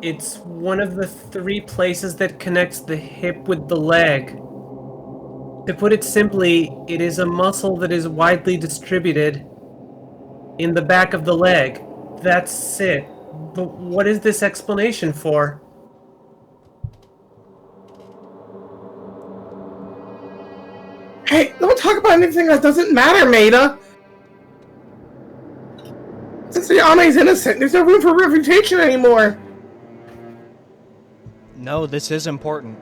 It's one of the 3 places that connects the hip with the leg. To put it simply, it is a muscle that is widely distributed in the back of the leg. That's it. But what is this explanation for? Hey, don't talk about anything that doesn't matter, Maeda. Since Ayame's innocent, there's no room for refutation anymore. No, this is important.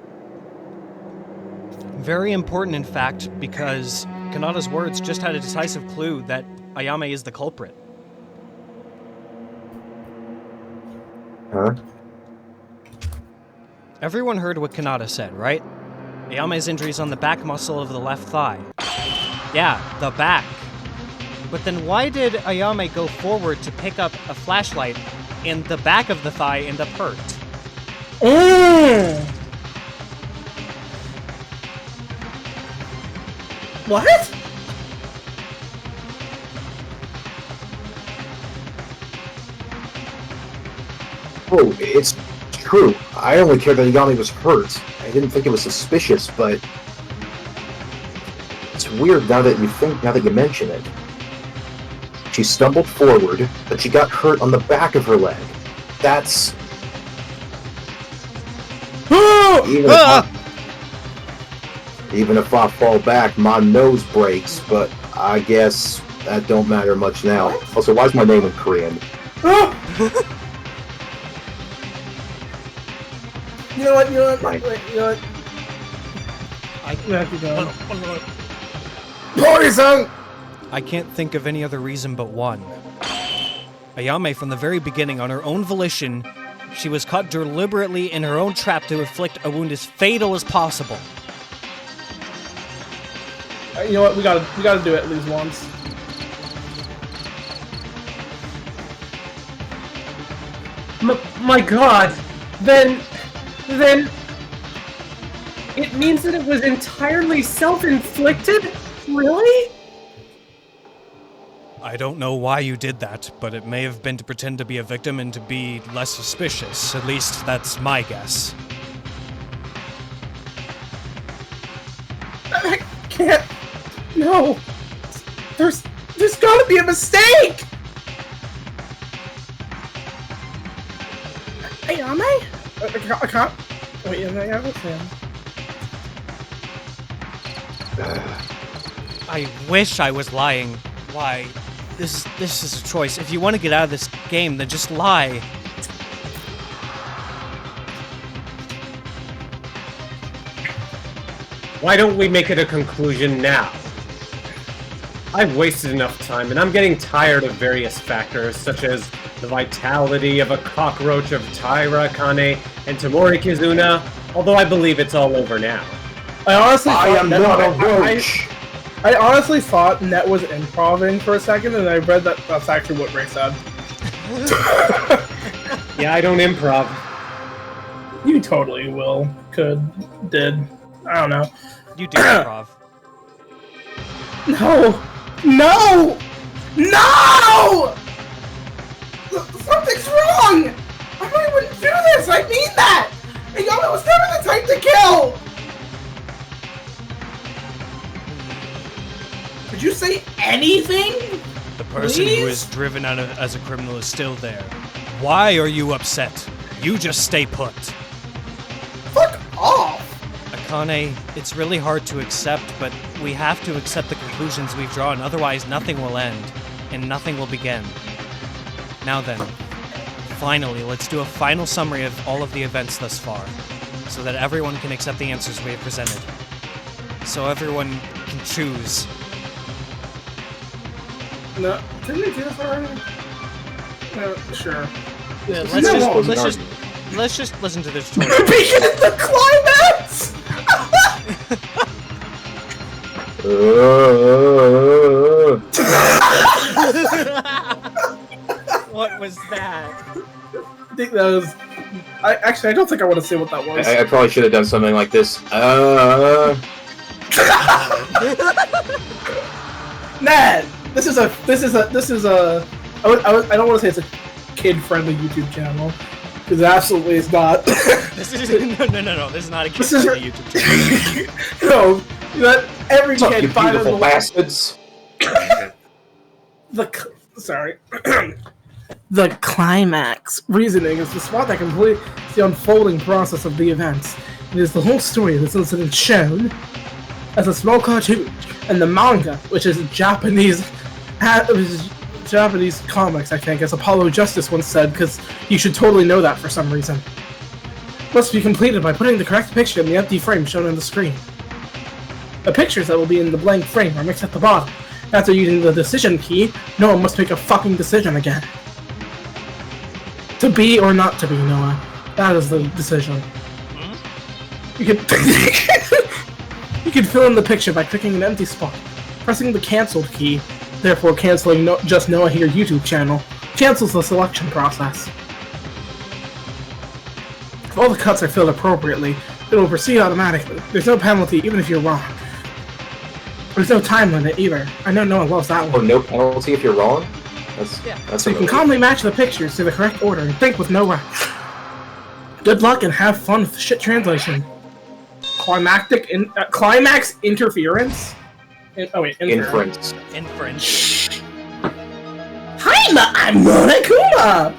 Very important, in fact, because Kanata's words just had a decisive clue that Ayame is the culprit. Huh? Everyone heard what Kanata said, right? Ayame's injury's on the back muscle of the left thigh. Yeah, the back. But then why did Ayame go forward to pick up a flashlight in the back of the thigh end up hurt? What? Oh, it's true. I only cared that Ayame was hurt. I didn't think it was suspicious, but... It's weird now that you mention it. She stumbled forward, but she got hurt on the back of her leg. That's... Even if I fall back, my nose breaks, but I guess that don't matter much now. Also, why's my name in Korean? You know what? Right. You know what? I have to go. Poison! I can't think of any other reason but one. Ayame, from the very beginning, on her own volition, she was caught deliberately in her own trap to inflict a wound as fatal as possible. You know what? We gotta do it at least once. My God, then it means that it was entirely self-inflicted? Really? I don't know why you did that, but it may have been to pretend to be a victim and to be less suspicious. At least that's my guess. I can't. No. There's gotta be a mistake. Ayame? I can't. Wait, yeah, what's him? I wish I was lying. Why? This is a choice. If you want to get out of this game, then just lie. Why don't we make it a conclusion now? I've wasted enough time, and I'm getting tired of various factors, such as the vitality of a cockroach of Taira, Akane, and Tamori Kizuna, although I believe it's all over now. I honestly am not a roach. I honestly thought Net was improving for a second, and I read that that's actually what Ray said. Yeah, I don't improv. You totally will. Did. I don't know. You do improv. No! No! No! Something's wrong! I wouldn't do this! I mean that! Ayame was never the type to kill! Did you say anything? The person who is driven out as a criminal is still there. Why are you upset? You just stay put. Fuck off! Akane, it's really hard to accept, but we have to accept the conclusions we've drawn, otherwise nothing will end, and nothing will begin. Now then, finally, let's do a final summary of all of the events thus far, so that everyone can accept the answers we have presented. So everyone can choose. No, didn't we do this already? No, sure. Yeah, let's just listen to the tutorial. Because the climax! What was that? I think that was. I don't think I want to say what that was. I probably should have done something like this. Ned, this is a. I don't want to say it's a kid-friendly YouTube channel because it absolutely is not. This is no. This is not a kid-friendly YouTube channel. No, that every What's up, kid you beautiful bastards? Sorry. The climax reasoning is the spot that completes the unfolding process of the events. It is the whole story of this incident shown as a small cartoon, and the manga, which is Japanese comics, I think, as Apollo Justice once said, because you should totally know that for some reason, must be completed by putting the correct picture in the empty frame shown on the screen. The pictures that will be in the blank frame are mixed at the bottom. After using the decision key, no one must make a fucking decision again. To be or not to be, Noah. That is the decision. You can you can fill in the picture by clicking an empty spot, pressing the cancelled key, therefore canceling Just Noah Here YouTube channel, cancels the selection process. If all the cuts are filled appropriately, it will proceed automatically. There's no penalty even if you're wrong. There's no time limit either. I know no one loves that Oh, one. no penalty if you're wrong? That's So you can calmly match the pictures to the correct order and think with no rush. Good luck and have fun with the shit translation. Climax interference? Inference. Inference. Hi, I'm Monokuma!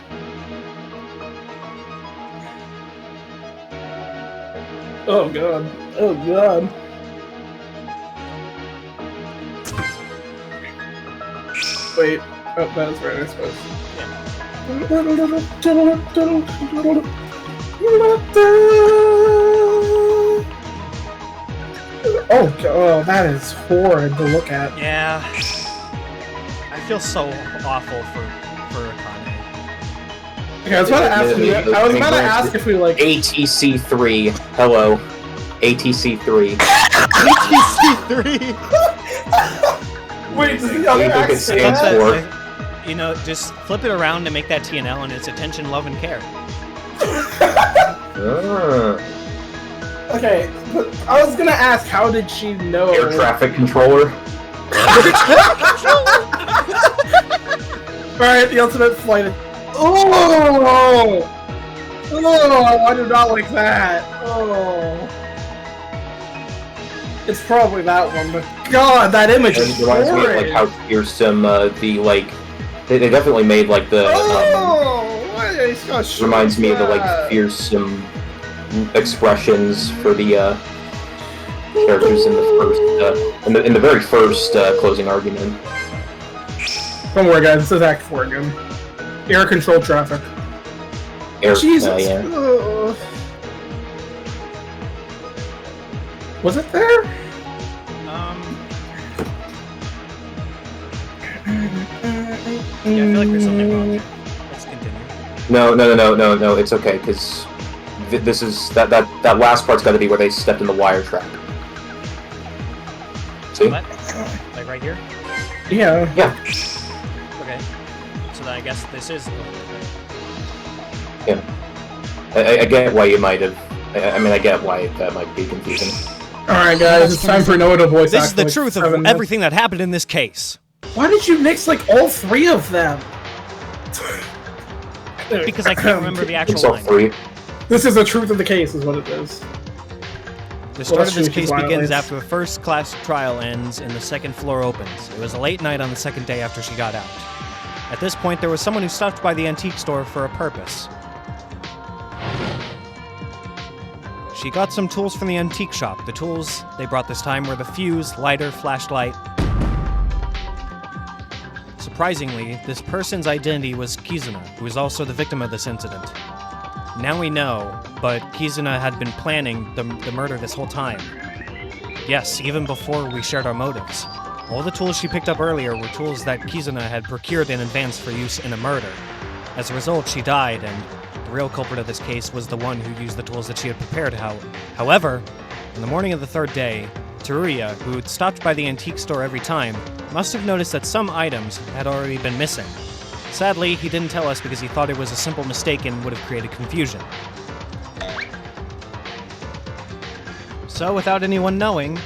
Oh god. Oh god. Wait. Oh, that's right, I suppose. Oh, god, that is horrid to look at. Yeah. I feel so awful for Akane. Okay, I was about to ask if we like ATC3. Hello. ATC3. ATC3! Wait, does the What do other you think act it say stands that? for? You know, just flip it around and make that TNL, and it's attention, love, and care. Ah. Okay, but I was gonna ask, how did she know? Air traffic controller. Alright, the ultimate flight. Oh! Oh, I do not like that. Oh. It's probably that one, but God, that image And is it reminds me of like horrid. how fearsome the like they definitely made like the Why is it so reminds me of the like sad? fearsome expressions for the characters in the first in the very first closing argument. Don't worry, guys. This is Act 4 again. Air control traffic. Jesus. Yeah. Ugh. Was it there? Yeah, I feel like there's something wrong. Let's continue. No. It's okay because this is that last part's got to be where they stepped in the wire trap. See? What? Like right here? Yeah. Yeah. Okay. So then I guess this is. Yeah. I get why you might have. I mean, I get why that might be confusing. Alright, guys. It's time for Noah to voice This act is the like truth 7 of minutes. everything that happened in this case. Why did you mix like all 3 of them? Because I can't remember the It's actual all line. 3. This is the truth of the case, is what it is. The start of this shoot, case violence. begins after the first class trial ends and the second floor opens. It was a late night on the second day after she got out. At this point, there was someone who stopped by the antique store for a purpose. She got some tools from the antique shop. The tools they brought this time were the fuse, lighter, flashlight. Surprisingly, this person's identity was Kizuna, who was also the victim of this incident. Now we know, but Kizuna had been planning the murder this whole time. Yes, even before we shared our motives. All the tools she picked up earlier were tools that Kizuna had procured in advance for use in a murder. As a result, she died, and the real culprit of this case was the one who used the tools that she had prepared. However, on the morning of the third day, Teruya, who had stopped by the antique store every time, must have noticed that some items had already been missing. Sadly, he didn't tell us because he thought it was a simple mistake and would have created confusion. So, without anyone knowing,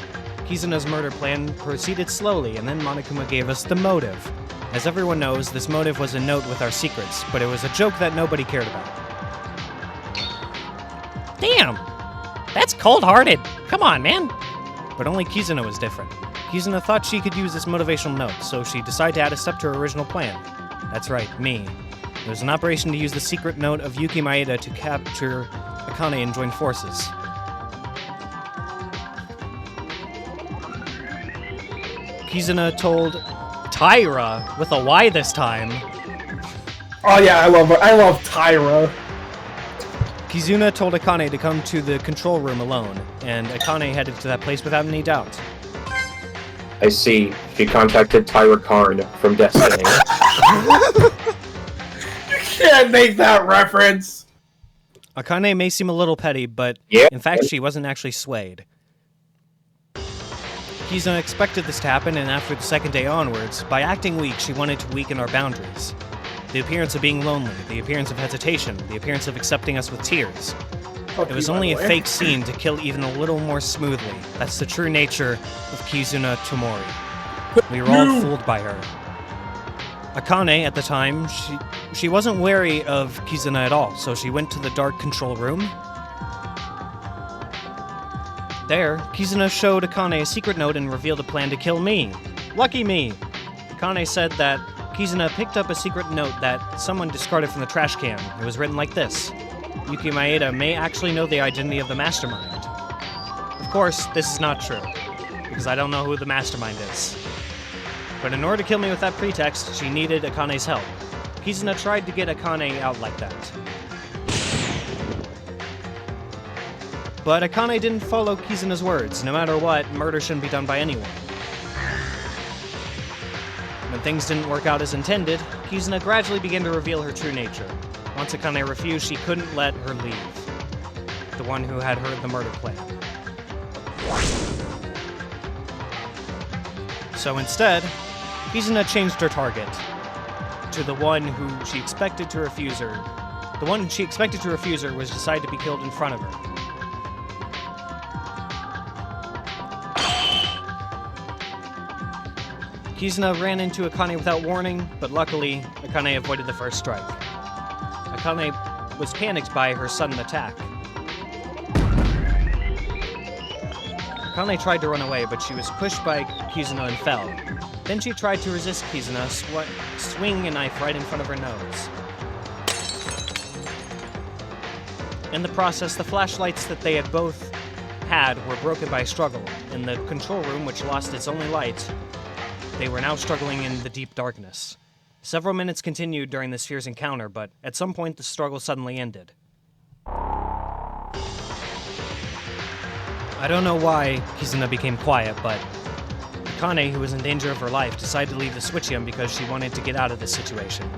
Kizuna's murder plan proceeded slowly, and then Monokuma gave us the motive. As everyone knows, this motive was a note with our secrets, but it was a joke that nobody cared about. Damn! That's cold-hearted! Come on, man! But only Kizuna was different. Kizuna thought she could use this motivational note, so she decided to add a step to her original plan. That's right, me. It was an operation to use the secret note of Yuki Maeda to capture Akane and join forces. Kizuna told Taira, with a Y this time. Oh yeah, I love Taira. Kizuna told Akane to come to the control room alone, and Akane headed to that place without any doubt. I see. She contacted Tyra Karn from Destiny. You can't make that reference. Akane may seem a little petty, but Yeah. in fact she wasn't actually swayed. Kizuna expected this to happen, and after the second day onwards, by acting weak, she wanted to weaken our boundaries. The appearance of being lonely, the appearance of hesitation, the appearance of accepting us with tears. It was only a fake scene to kill even a little more smoothly. That's the true nature of Kizuna Tomori. We were all fooled by her. Akane, at the time, she wasn't wary of Kizuna at all, so she went to the dark control room. There, Kizuna showed Akane a secret note and revealed a plan to kill me. Lucky me! Akane said that Kizuna picked up a secret note that someone discarded from the trash can. It was written like this: Yuki Maeda may actually know the identity of the mastermind. Of course, this is not true, because I don't know who the mastermind is. But in order to kill me with that pretext, she needed Akane's help. Kizuna tried to get Akane out like that. But Akane didn't follow Kizuna's words. No matter what, murder shouldn't be done by anyone. When things didn't work out as intended, Kizuna gradually began to reveal her true nature. Once Akane refused, she couldn't let her leave. The one who had heard the murder plan. So instead, Kizuna changed her target to the one who she expected to refuse her. The one she expected to refuse her was decided to be killed in front of her. Kizuna ran into Akane without warning, but luckily, Akane avoided the first strike. Akane was panicked by her sudden attack. Akane tried to run away, but she was pushed by Kizuna and fell. Then she tried to resist Kizuna, swinging a knife right in front of her nose. In the process, the flashlights that they had both had were broken by a struggle. In the control room, which lost its only light, they were now struggling in the deep darkness. Several minutes continued during this fierce encounter, but at some point the struggle suddenly ended. I don't know why Kizuna became quiet, but Akane, who was in danger of her life, decided to leave the Switchium because she wanted to get out of this situation.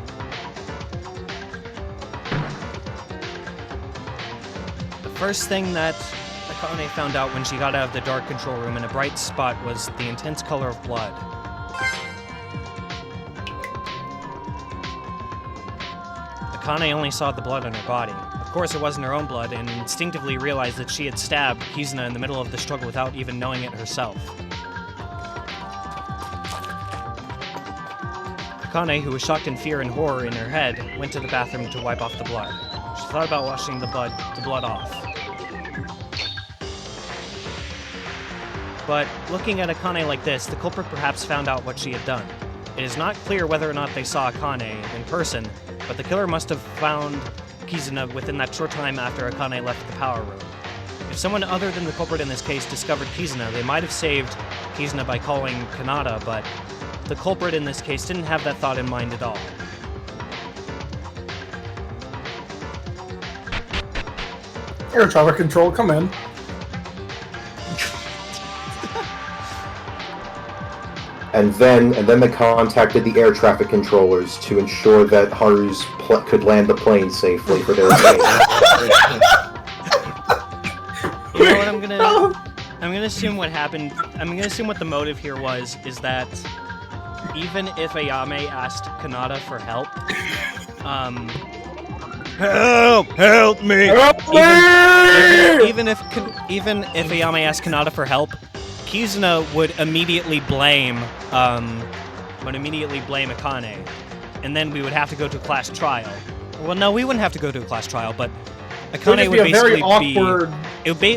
The first thing that Akane found out when she got out of the dark control room in a bright spot was the intense color of blood. Akane only saw the blood on her body. Of course, it wasn't her own blood, and instinctively realized that she had stabbed Kizuna in the middle of the struggle without even knowing it herself. Akane, who was shocked in fear and horror in her head, went to the bathroom to wipe off the blood. She thought about washing the blood off. But looking at Akane like this, the culprit perhaps found out what she had done. It is not clear whether or not they saw Akane in person, but the killer must have found Kizuna within that short time after Akane left the power room. If someone other than the culprit in this case discovered Kizuna, they might have saved Kizuna by calling Kanata, but the culprit in this case didn't have that thought in mind at all. Air traffic control, come in. And then they contacted the air traffic controllers to ensure that Haru's could land the plane safely for their escape. You know what I'm gonna assume what happened. I'm gonna assume what the motive here was is that even if Ayame asked Kanata for help, help me! Even if Ayame asked Kanata for help, Kizuna would immediately blame Akane, and then we would have to go to a class trial. Well, no, we wouldn't have to go to a class trial, but Akane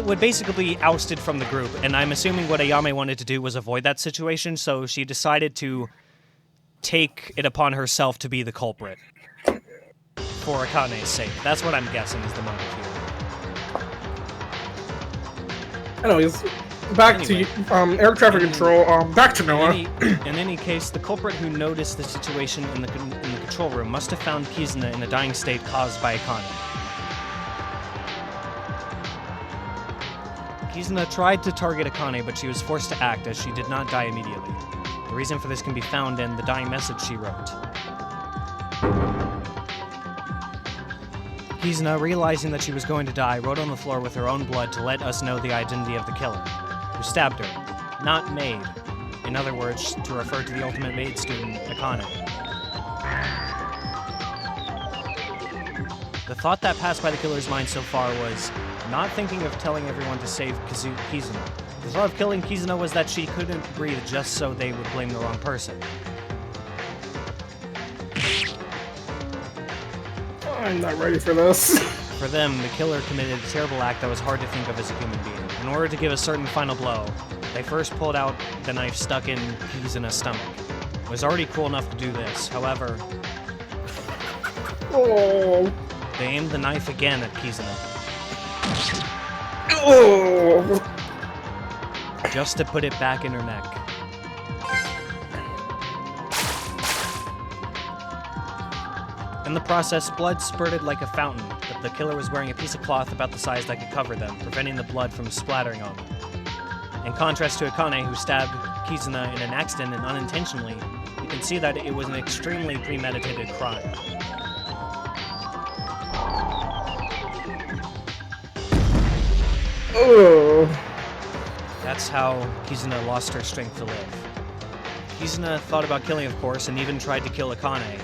would basically be ousted from the group, and I'm assuming what Ayame wanted to do was avoid that situation, so she decided to take it upon herself to be the culprit for Akane's sake. That's what I'm guessing is the motive here. Anyways, back to air traffic control. Back to Noah. In any case, the culprit who noticed the situation in the control room must have found Kizuna in a dying state caused by Akane. Kizuna tried to target Akane, but she was forced to act as she did not die immediately. The reason for this can be found in the dying message she wrote. Kizuna, realizing that she was going to die, wrote on the floor with her own blood to let us know the identity of the killer, who stabbed her, not Maid. In other words, to refer to the ultimate Maid student, Akane. The thought that passed by the killer's mind so far was not thinking of telling everyone to save Kizuna. The thought of killing Kizuna was that she couldn't breathe just so they would blame the wrong person. I'm not ready for this. For them, the killer committed a terrible act that was hard to think of as a human being. In order to give a certain final blow, they first pulled out the knife stuck in Kizuna's stomach. It was already cruel enough to do this, however, they aimed the knife again at Kizuna. Just to put it back in her neck. In the process, blood spurted like a fountain, but the killer was wearing a piece of cloth about the size that could cover them, preventing the blood from splattering on them. In contrast to Akane, who stabbed Kizuna in an accident and unintentionally, you can see that it was an extremely premeditated crime. Oh. That's how Kizuna lost her strength to live. Kizuna thought about killing, of course, and even tried to kill Akane.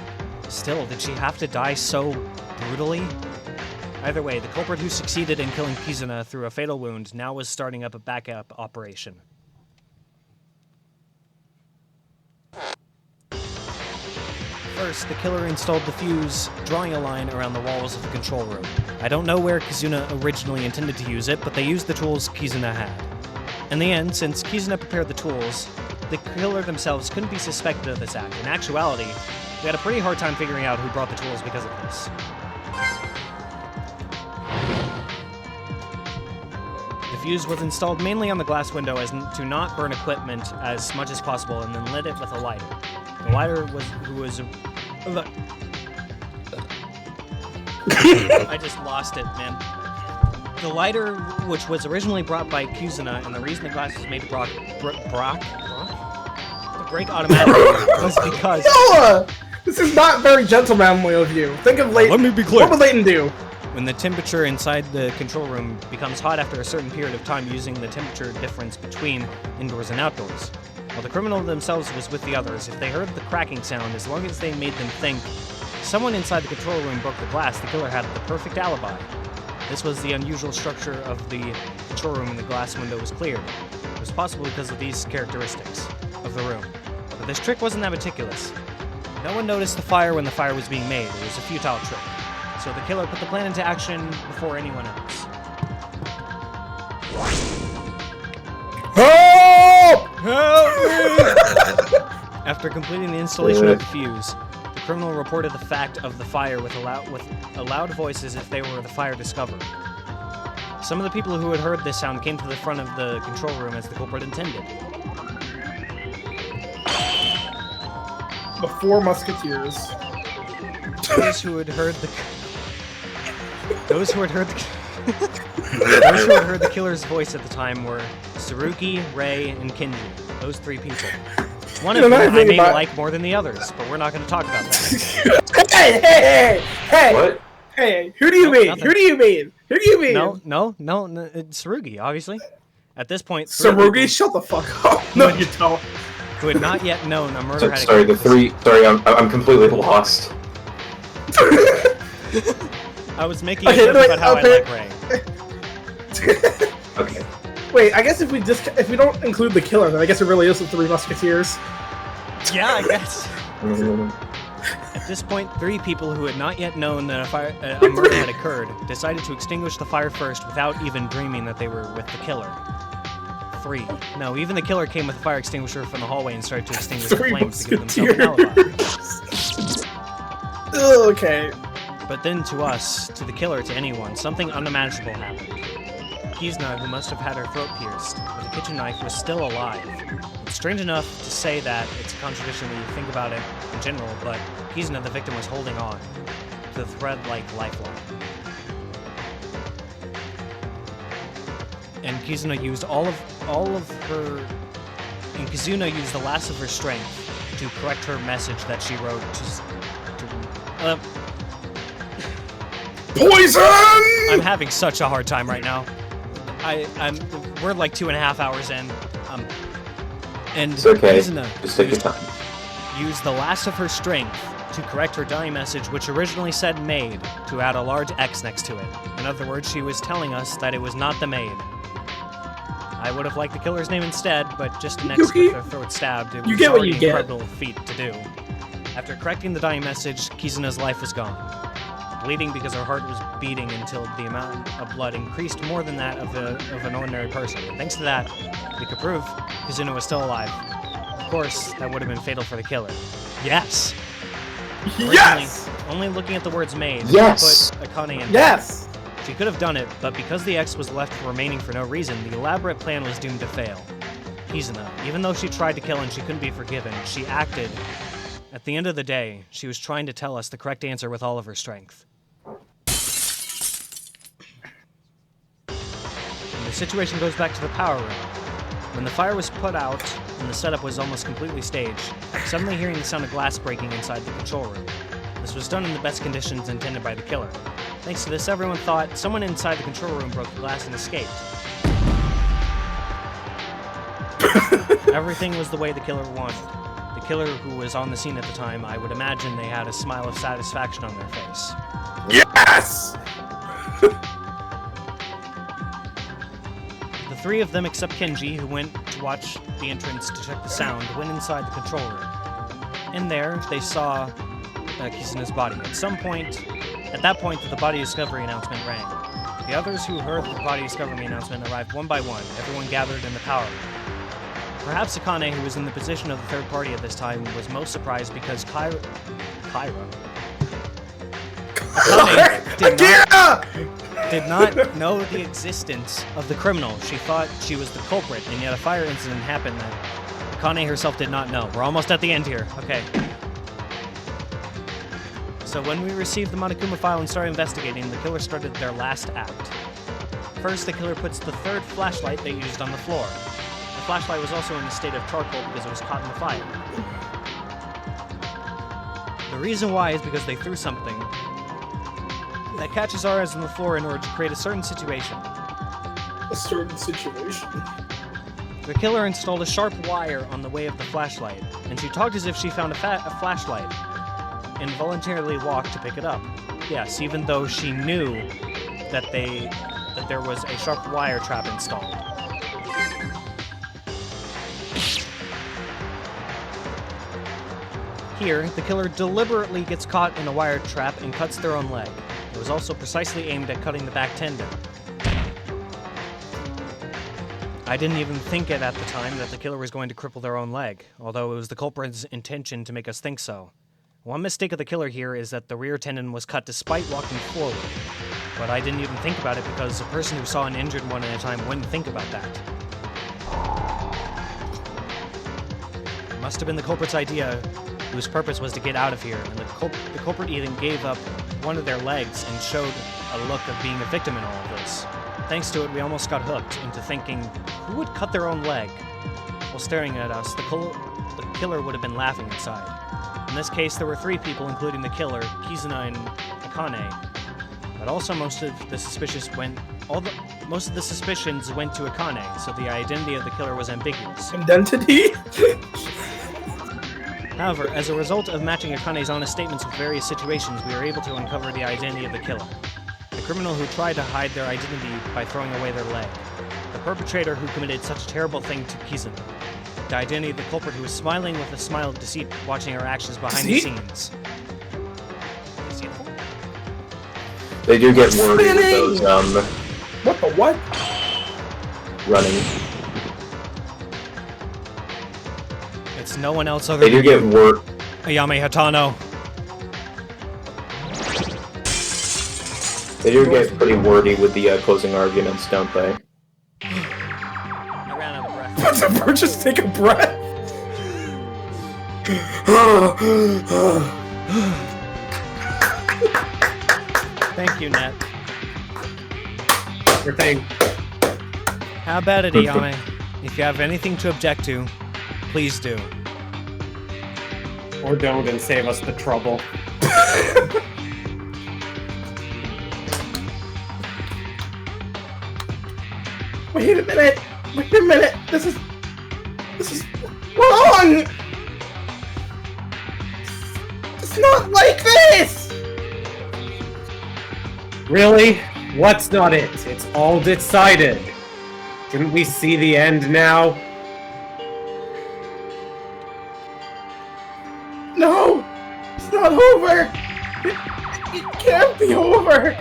Still, did she have to die so brutally? Either way, the culprit who succeeded in killing Kizuna through a fatal wound now was starting up a backup operation. First, the killer installed the fuse, drawing a line around the walls of the control room. I don't know where Kizuna originally intended to use it, but they used the tools Kizuna had. In the end, since Kizuna prepared the tools, the killer themselves couldn't be suspected of this act. In actuality, we had a pretty hard time figuring out who brought the tools because of this. The fuse was installed mainly on the glass window as to not burn equipment as much as possible, and then lit it with a lighter. The lighter was I just lost it, man. The lighter, which was originally brought by Kizuna, and the reason the glass was made to break automatically was because... Noah! This is not very gentlemanly of you. Think of Leighton. Let me be clear. What would Leighton do? When the temperature inside the control room becomes hot after a certain period of time using the temperature difference between indoors and outdoors. While the criminal themselves was with the others, if they heard the cracking sound, as long as they made them think someone inside the control room broke the glass, the killer had the perfect alibi. This was the unusual structure of the control room when the glass window was cleared. It was possible because of these characteristics of the room. But this trick wasn't that meticulous. No one noticed the fire when the fire was being made. It was a futile trick. So the killer put the plan into action before anyone else. Help! Help me! After completing the installation of the fuse, the criminal reported the fact of the fire with a loud voice as if they were the fire discoverer. Some of the people who had heard this sound came to the front of the control room as the culprit intended. The Four Musketeers. Those who had heard the killer's voice at the time were Tsurugi, Rei, and Kinji. Those three people. One of them I may like more than the others, but we're not going to talk about that. Hey! What? Hey, who do you mean? Nothing. Who do you mean? Who do you mean? No, it's Tsurugi, obviously. At this point, Tsurugi, shut the fuck up. No, you don't. who had not yet known a murder had Sorry, the occurred. three. Sorry, I'm completely lost. I was making a joke about how I like Rei. Okay. Wait, I guess if we don't include the killer, then I guess it really is the Three Musketeers. Yeah, I guess. At this point, three people who had not yet known that a murder had occurred decided to extinguish the fire first without even dreaming that they were with the killer. Three. No, even the killer came with a fire extinguisher from the hallway and started to extinguish the flames to give themselves an alibi. Okay. But then to us, to the killer, to anyone, something unimaginable happened. Kizuna, who must have had her throat pierced with a kitchen knife, was still alive. It's strange enough to say that, it's a contradiction when you think about it in general, but Kizuna, the victim, was holding on to the thread-like lifeline. And Kizuna used Kizuna used the last of her strength to correct her message that she wrote Poison! I'm having such a hard time right now. We're like 2.5 hours in. And It's okay. Kizuna Just take your time. used the last of her strength to correct her dying message, which originally said maid, to add a large X next to it. In other words, she was telling us that it was not the maid. I would have liked the killer's name instead, but just an X Yuki, with her throat stabbed, it you was get what already you an get. incredible feat to do. After correcting the dying message, Kizuna's life was gone. Bleeding because her heart was beating until the amount of blood increased more than that of an ordinary person. And thanks to that, we could prove Kizuna was still alive. Of course, that would have been fatal for the killer. Yes! Yes! Only looking at the words made, Yes! put Akane in. Yes! She could have done it, but because the X was left remaining for no reason, the elaborate plan was doomed to fail. Kizuna, even though she tried to kill and she couldn't be forgiven, she acted. At the end of the day, she was trying to tell us the correct answer with all of her strength. And the situation goes back to the power room. When the fire was put out and the setup was almost completely staged, suddenly hearing the sound of glass breaking inside the control room. This was done in the best conditions intended by the killer. Thanks to this, everyone thought someone inside the control room broke the glass and escaped. Everything was the way the killer wanted. the killer who was on the scene at the time, I would imagine they had a smile of satisfaction on their face. Yes! The three of them, except Kinji, who went to watch the entrance to check the sound, went inside the control room. In there, they saw Kizuna's body. At that point, the body discovery announcement rang. The others who heard the body discovery announcement arrived one by one, everyone gathered in the power room. Perhaps Akane, who was in the position of the third party at this time, was most surprised because Akane did not know the existence of the criminal. She thought she was the culprit, and yet a fire incident happened that Akane herself did not know. We're almost at the end here. Okay. So when we received the Monokuma file and started investigating, the killer started their last act. First, the killer puts the third flashlight they used on the floor. The flashlight was also in a state of charcoal because it was caught in the fire. The reason why is because they threw something that catches our eyes on the floor in order to create a certain situation. A certain situation? The killer installed a sharp wire on the way of the flashlight, and she talked as if she found a flashlight, and voluntarily walked to pick it up. Yes, even though she knew that there was a sharp wire trap installed. Here, the killer deliberately gets caught in a wire trap and cuts their own leg. It was also precisely aimed at cutting the back tendon. I didn't even think it at the time that the killer was going to cripple their own leg, although it was the culprit's intention to make us think so. One mistake of the killer here is that the rear tendon was cut despite walking forward, but I didn't even think about it because a person who saw an injured one at a time wouldn't think about that. It must have been the culprit's idea, whose purpose was to get out of here, and the culprit even gave up one of their legs and showed a look of being a victim in all of this. Thanks to it, we almost got hooked into thinking, who would cut their own leg? While staring at us, the killer would have been laughing inside. In this case, there were three people, including the killer, Kizuna and Akane. But also most of the suspicions went to Akane, so the identity of the killer was ambiguous. Identity? However, as a result of matching Akane's honest statements with various situations, we were able to uncover the identity of the killer. The criminal who tried to hide their identity by throwing away their leg. The perpetrator who committed such a terrible thing to Kizuna. The identity of the culprit who was smiling with a smile of deceit watching our actions behind the scenes. Deceitful? They do get wordy with those, What the what? running. It's no one else other They do get Ayame Hatano. They do get pretty wordy with the closing arguments, don't they? I ran out of breath. Let the bird just take a breath. Thank you, Net. Your thing. How about it, Ayame? If you have anything to object to, please do. Or don't and save us the trouble. Wait a minute! Wait a minute! This is wrong! It's not like this! Really? What's not it? It's all decided. Didn't we see the end now? No! It's not over! It can't be over!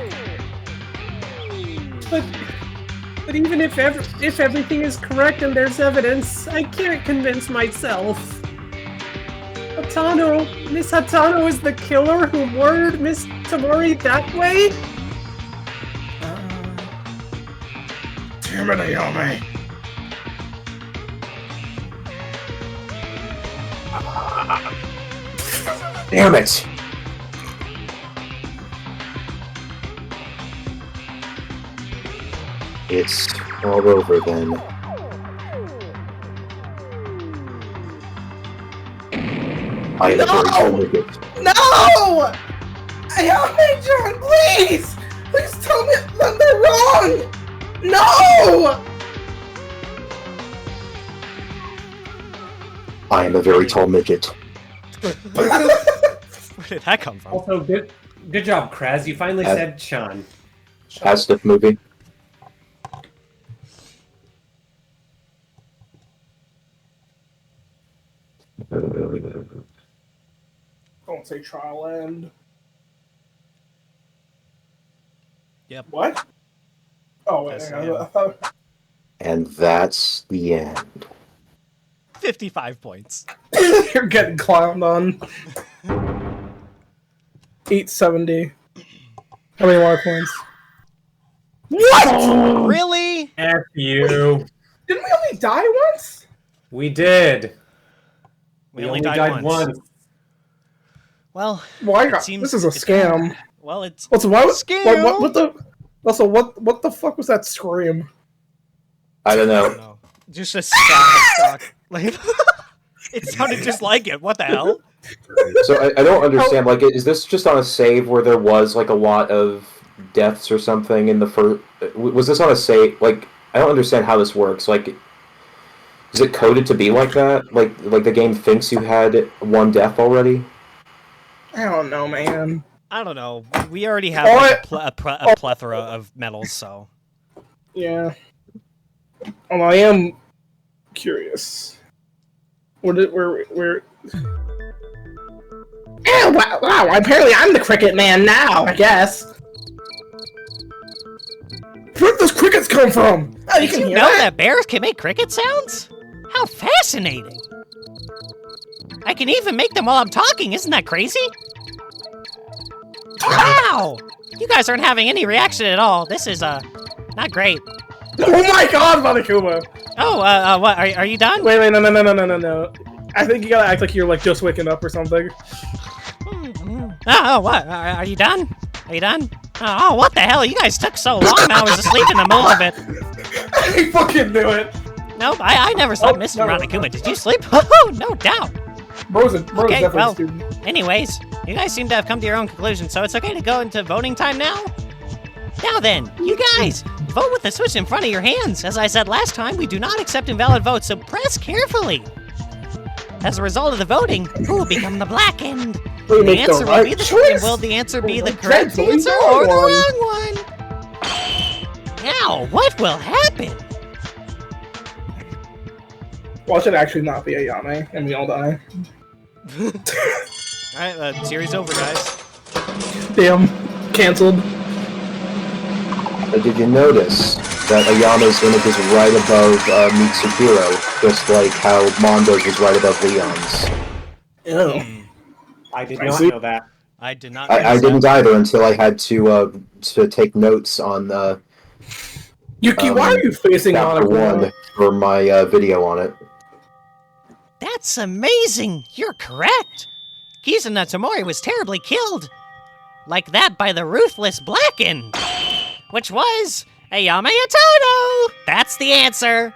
But even if everything is correct and there's evidence, I can't convince myself. Miss Hatano is the killer who murdered Miss Tamori that way? Damn it, Ayame! Damn it! It's all over then. I have already told it. No! Ayame, John, please! Please tell me that they're wrong! No! I am a very tall midget. Where did that come from? Also, good job, Craz. You finally said Sean. Hastif movie. Don't say trial end. Yep. What? Oh, wait. Yes, I thought... And that's the end. 55 points. You're getting clowned on. 870. How many more points? What? Really? F you. Didn't we only die once? We did. We only died once. Well, Well, seems this is a scam. Well, it's Also, why was scam. what the? Also, what the fuck was that scream? I don't I know. don't know. Just a stock. Like, it sounded just like it. What the hell? So I don't understand. Like, is this just on a save where there was like a lot of deaths or something in the first? Was this on a save? Like, I don't understand how this works. Like, is it coded to be like that? Like the game thinks you had one death already? I don't know, man. I don't know. We already have like, a plethora of medals, so. Yeah. Well, I am curious. Where? Yeah, wow, apparently I'm the cricket man now, I guess. Where did those crickets come from? Oh, Did you know that bears can make cricket sounds? How fascinating! I can even make them while I'm talking, isn't that crazy? Wow! You guys aren't having any reaction at all. This is, not great. Oh my god, Monokuma! Oh, what, are you done? Wait, no. I think you gotta act like you're, like, just waking up or something. Oh, what, are you done? Are you done? Oh, what the hell? You guys took so long, I was asleep in the middle of it. I fucking knew it! Nope, I never slept, Oh, Mr. no. Monokuma. Did you sleep? Oh, no doubt. Bro's Okay, definitely well, a student. anyways, you guys seem to have come to your own conclusion, so it's okay to go into voting time now? Now then, you guys, vote with the switch in front of your hands. As I said last time, we do not accept invalid votes, so press carefully. As a result of the voting, who will become the black end? We The make answer the will be right the choice. will the answer be the Or correct dreadfully answer wrong or the one. wrong one? Now, what will happen? Watch it actually not be Ayame, and we all die. Alright, series over, guys. Damn. Cancelled. Did you notice that Ayame's image is right above Mitsuhiro, just like how Mondo's was right above Leon's? Ew. I did I not see. know that. I did not. I notice didn't that. either until I had to take notes on Yuki, why are you facing chapter Monokuma? 1 for my video on it. That's amazing! You're correct! Kizuna Tomori was terribly killed. Like that by the ruthless Blacken. Which was Ayame Hatano! That's the answer!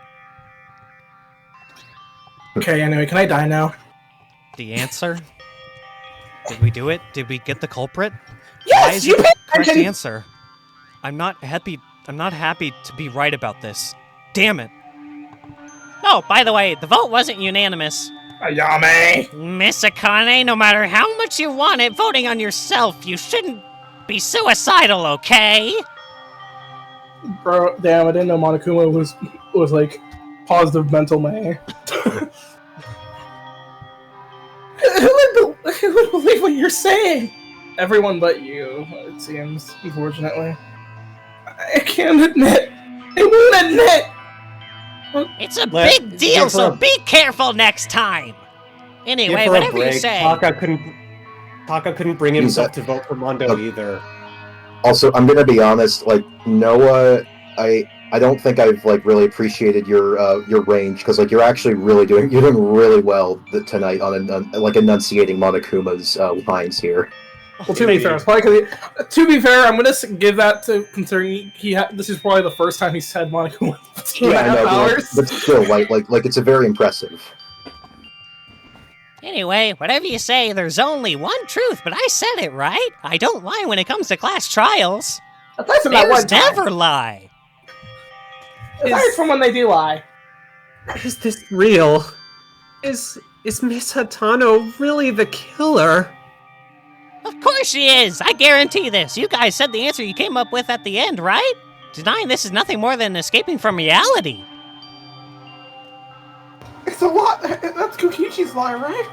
Okay, anyway, can I die now? The answer? Did we do it? Did we get the culprit? Why Yes, is you it the paid correct attention! answer? I'm not happy to be right about this. Damn it. Oh, by the way, the vote wasn't unanimous. Ayame! Miss Akane, no matter how much you want it, voting on yourself, you shouldn't be suicidal, okay? Bro, damn, I didn't know Monokuma was like, positive mental may. Who would believe what you're saying? Everyone but you, it seems, unfortunately. I can't admit. I won't admit! It's a Let- big deal, give her so a- be careful next time! Anyway, Give her a whatever you break. say. Taka couldn't bring himself to vote for Mondo either. Also, I'm gonna be honest. Like Noah, I don't think I've like really appreciated your range because like you're doing really well tonight on like enunciating Monokuma's lines here. Well, to be fair, it's probably 'cause to be fair, I'm gonna give that to considering this is probably the first time he said Monokuma in 2.5 I know, hours. but still, like it's a very impressive. Anyway, whatever you say, there's only one truth, but I said it, right? I don't lie when it comes to class trials. Aside from that Bears one time. never lie. Aside from when they do lie. Is this real? Is Is Miss Hatano really the killer? Of course she is! I guarantee this! You guys said the answer you came up with at the end, right? Denying this is nothing more than escaping from reality. It's a lot. That's Kokichi's lie, right?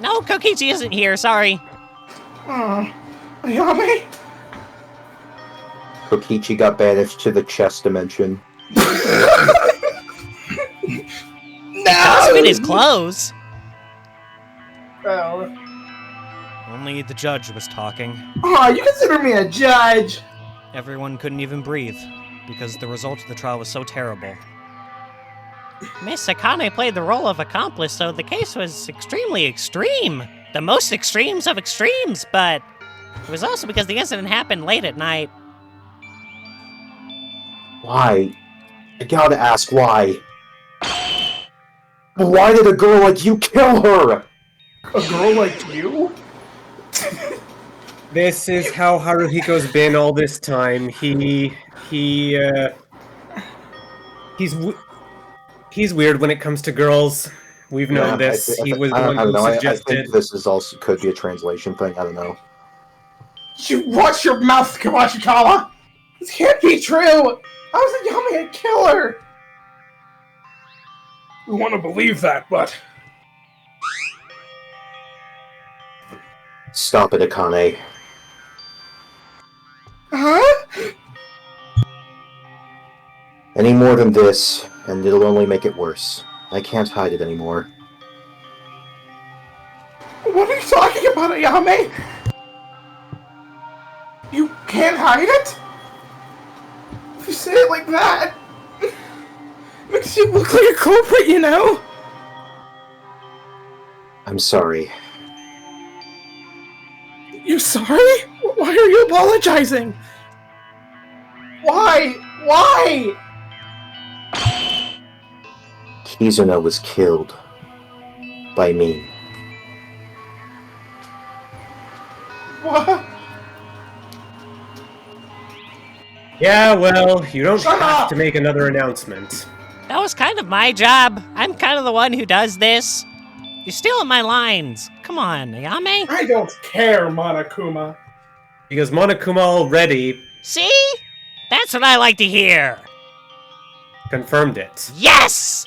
No, Kokichi isn't here, sorry. Ayame? Kokichi got banished to the chess dimension. Doesn't fit his clothes. Oh. Only the judge was talking. Oh, you consider me a judge? Everyone couldn't even breathe, because the result of the trial was so terrible. Miss Akane played the role of accomplice, so the case was extremely extreme. The most extremes of extremes, but it was also because the incident happened late at night. Why? I gotta ask why. Why did a girl like you kill her? A girl like you? This is how Haruhiko's been all this time. He's weird when it comes to girls. We've known this. He was the one who I suggested. think this is also could be a translation thing. I don't know. You watch your mouth, Kobashikawa! This can't be true! How is Ayame a killer? We want to believe that, but... Stop it, Akane. Huh? Any more than this, and it'll only make it worse. I can't hide it anymore. What are you talking about, Ayame? You can't hide it? If you say it like that, it makes you look like a culprit, you know? I'm sorry. You're sorry? Why are you apologizing? Why? Why? Kizuno was killed. By me. What? Yeah, well, you don't Shut have up! to make another announcement. That was kind of my job. I'm kind of the one who does this. You're stealing my lines. Come on, Ayame. I don't care, Monokuma. Because Monokuma already See? That's what I like to hear. confirmed it. Yes!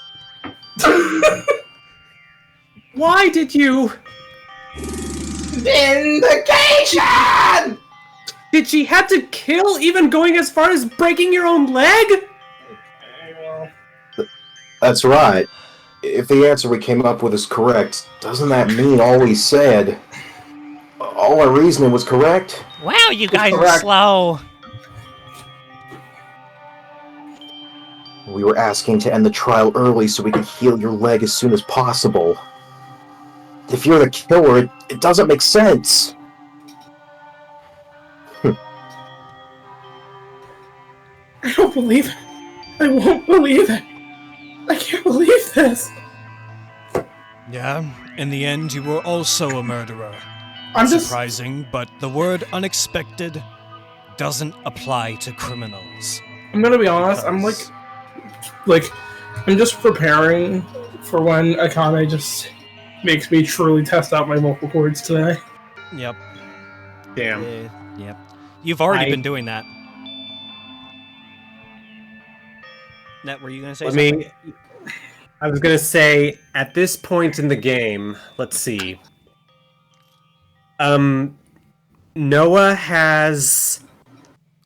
Why did you... Vindication! Did she have to kill, even going as far as breaking your own leg? That's right. If the answer we came up with is correct, doesn't that mean all we said, all our reasoning was correct? Wow, you guys are correct. slow. We were asking to end the trial early so we could heal your leg as soon as possible. If you're the killer, it doesn't make sense. I don't believe it. I won't believe it. I can't believe this. Yeah, in the end, you were also a murderer. I'm just... Surprising, but the word unexpected doesn't apply to criminals. I'm gonna be honest, I'm like, I'm just preparing for when Akane just makes me truly test out my vocal cords today. Yep. Damn. Yep. You've already been doing that. That were you gonna say something? I was gonna say, at this point in the game, let's see. Noah has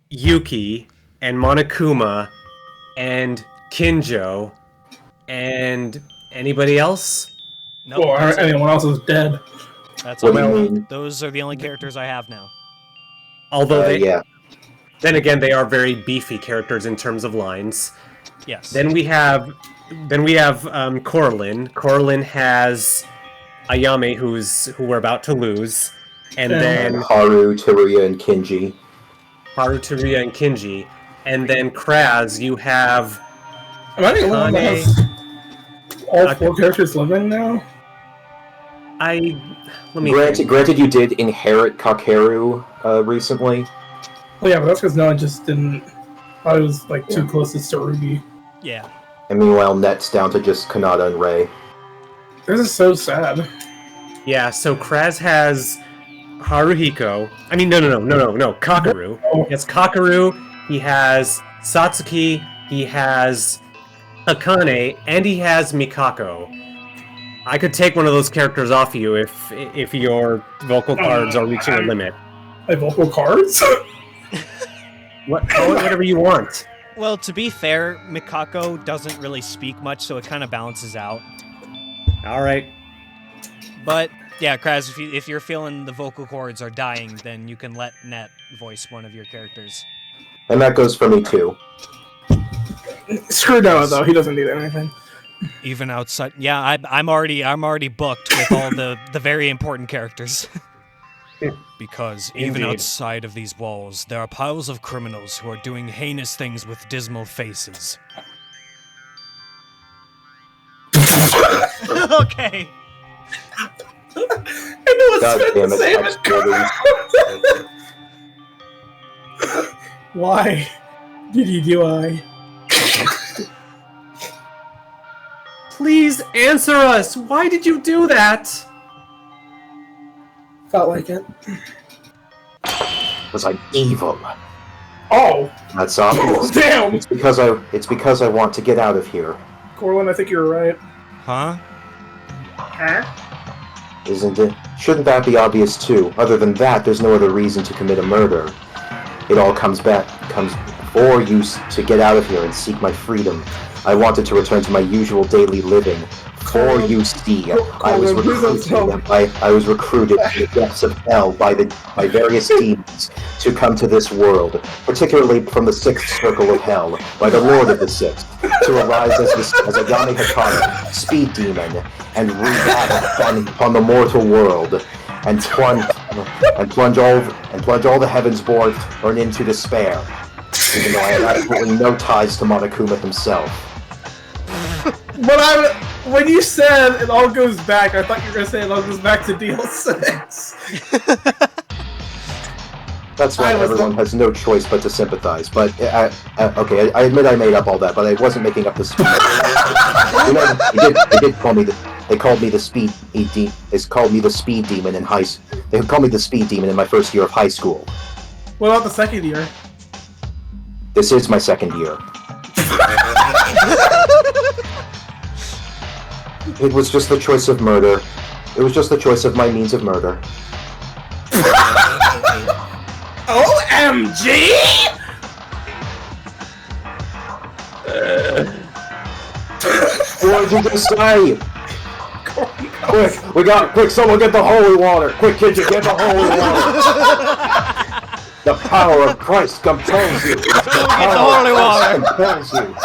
Yuki and Monokuma and Kinjo and anybody else? Nope, Or that's it. anyone else is dead. That's What all. do you mean? Those are the only characters I have now. Although Yeah. then again, they are very beefy characters in terms of lines. Yes. Then we have Korlin. Korlin has Ayame, who we're about to lose, and Yeah. then Haru, Teruya, and Kinji. Haru, Teruya, and Kinji, and then Craz. You have Am I the only one that has all four characters living now? let me Granted, you did inherit Kakeru recently. Well, yeah, but that's because no one just didn't. I was like too close to Tsurugi. Yeah. And meanwhile, Net's down to just Kanata and Rei. This is so sad. Yeah, so Craz has Haruhiko. I mean, no, Kakeru. He has Kakeru, he has Satsuki, he has Akane, and he has Mikako. I could take one of those characters off you if your vocal cards are reaching a limit. My vocal cards? Call it whatever you want. Well, to be fair, Mikako doesn't really speak much, so it kind of balances out. All right. But yeah, Kraz, if you're feeling the vocal cords are dying, then you can let Net voice one of your characters. And that goes for me too. Screw Noah though, he doesn't need anything. Even outside, yeah, I'm already booked with all the very important characters. Because even Indeed. outside of these walls, there are piles of criminals who are doing heinous things with dismal faces. Okay. I know it's God been damn the it, same that's as Why did you do I? Please answer us. Why did you do that? Felt like it. Was I evil? Oh! That's obvious. Damn! It's because I want to get out of here. Korlin, I think you were right. Huh? Isn't it? Shouldn't that be obvious too? Other than that, there's no other reason to commit a murder. It all comes for you to get out of here and seek my freedom. I wanted to return to my usual daily living. For you see, I was recruited to the depths of hell by various demons to come to this world, particularly from the sixth circle of hell, by the Lord of the Sixth, to arise as a Yame Hatano, speed demon, and wreak havoc upon the mortal world, and plunge all the heavens born into despair. Even though I have absolutely no ties to Monokuma himself. But when you said it all goes back, I thought you were going to say it all goes back to DL6. That's why everyone has no choice but to sympathize. But, okay, I admit I made up all that, but I wasn't making up the speed. They did call me they called me the speed demon. They called me the speed demon in They called me the speed demon in my first year of high school. What about the second year? This is my second year. It was just the choice of murder. It was just the choice of my means of murder. OMG! What did you say? Quick, someone get the holy water! Quick, Kinji, get the holy water! The power of Christ compels you! Get the holy water! Compels you!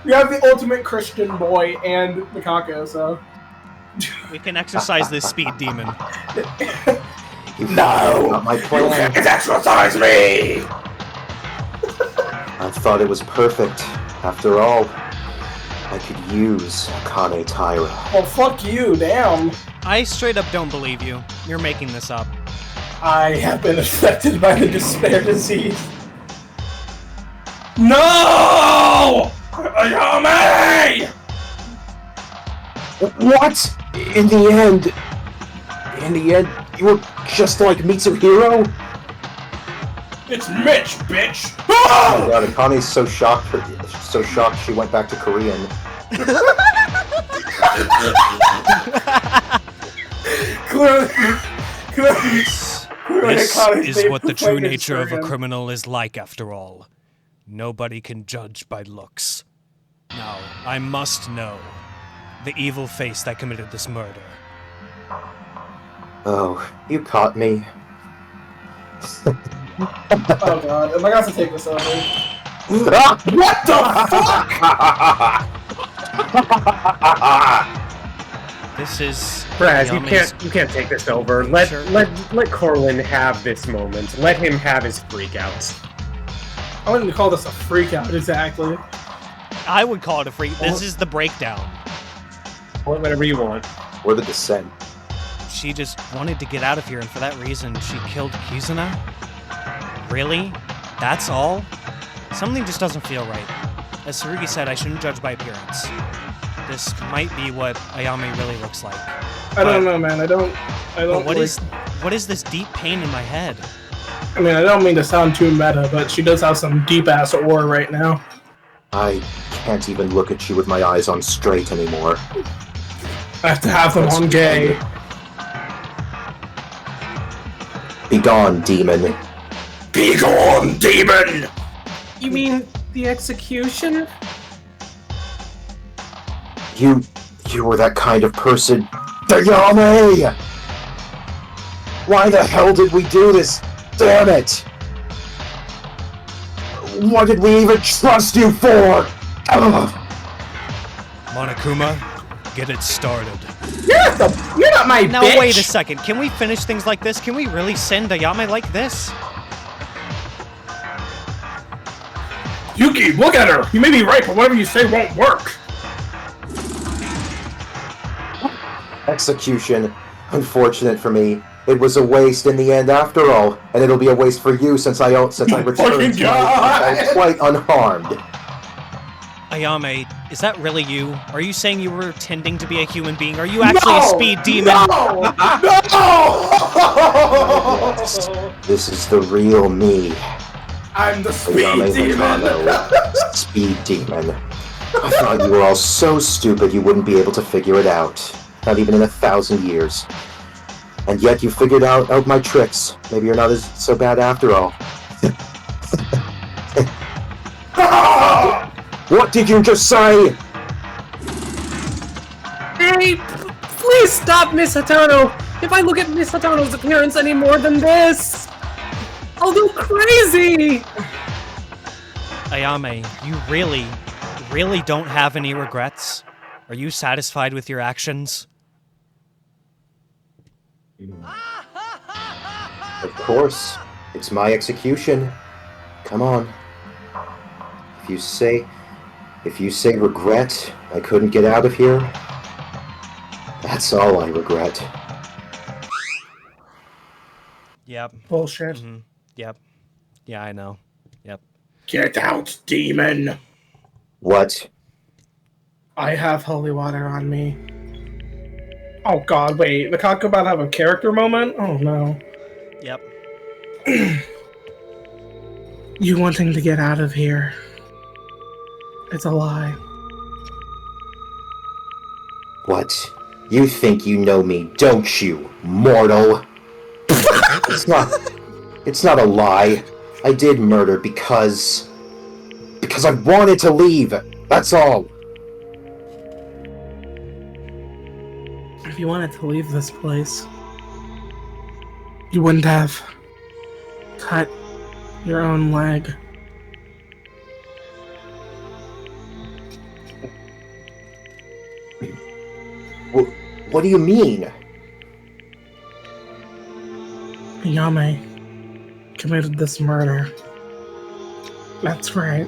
We have the ultimate Christian boy and Mikako, so... We can exercise this speed demon. No! Not my plan. You can't exercise me! I thought it was perfect. After all, I could use Akane Taira. Well, fuck you, damn. I straight up don't believe you. You're making this up. I have been affected by the despair disease. No! Ayame! What? In the end, you were just like Mitsuhiro? It's Mitch, bitch! Oh my god, Akane's so shocked she went back to Korean. This is what the true nature of a criminal is like, after all. Nobody can judge by looks. Now, I must know the evil face that committed this murder. Oh, you caught me. Oh god, am I gonna have to take this over? What the fuck? This is Brad, Yame's- you can't take this over. Let Korlin have this moment. Let him have his freak out. I wouldn't call this a freak out exactly. I would call it a freak. This is the breakdown. Whatever you want. Or the descent. She just wanted to get out of here, and for that reason, she killed Kizuna? Really? That's all? Something just doesn't feel right. As Tsurugi said, I shouldn't judge by appearance. this might be what Ayame really looks like. I don't know, man. I don't. But what is this deep pain in my head? I mean, I don't mean to sound too meta, but she does have some deep ass aura right now. I can't even look at you with my eyes on straight anymore. I have to have them on gay. Be gone, demon. Be gone, demon! You mean the execution? You were that kind of person. Ayame! Why the hell did we do this? Damn it! What did we even trust you for? Ugh. Monokuma, get it started. You're not my Now bitch! wait a second, can we finish things like this? Can we really send Ayame like this? Yuki, look at her! You may be right, but whatever you say won't work! Execution. Unfortunate for me. It was a waste in the end after all, and it'll be a waste for you since I returned to my quite unharmed. Ayame, is that really you? Are you saying you were pretending to be a human being? Are you actually a speed demon? No! This is the real me. I'm the speed Ayame demon! Hatano, speed demon. I thought you were all so stupid you wouldn't be able to figure it out. Not even in 1,000 years. And yet you figured out my tricks. Maybe you're not so bad after all. What did you just say? Hey, please stop, Miss Hatano! If I look at Miss Hatano's appearance any more than this, I'll go crazy! Ayame, you really don't have any regrets? Are you satisfied with your actions? Of course. It's my execution. Come on. If you say regret, I couldn't get out of here, that's all I regret. Yep. Bullshit. Mm-hmm. Yep. Yeah, I know. Yep. Get out, demon! What? I have holy water on me. Oh god, wait. Mikako about to have a character moment? Oh no. Yep. You wanting to get out of here. It's a lie. What? You think you know me, don't you, mortal? It's not a lie. I did murder because I wanted to leave. That's all. If you wanted to leave this place, you wouldn't have cut your own leg. What do you mean? Ayame committed this murder. That's right.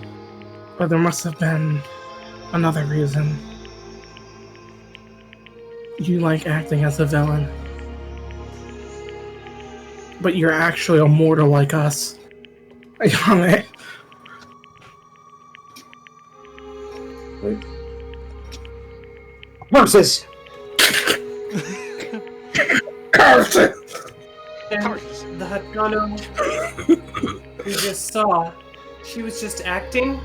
But there must have been another reason. You like acting as a villain. But you're actually a mortal like us. Ayame. Curses! Curses! And the Hatano we just saw, she was just acting?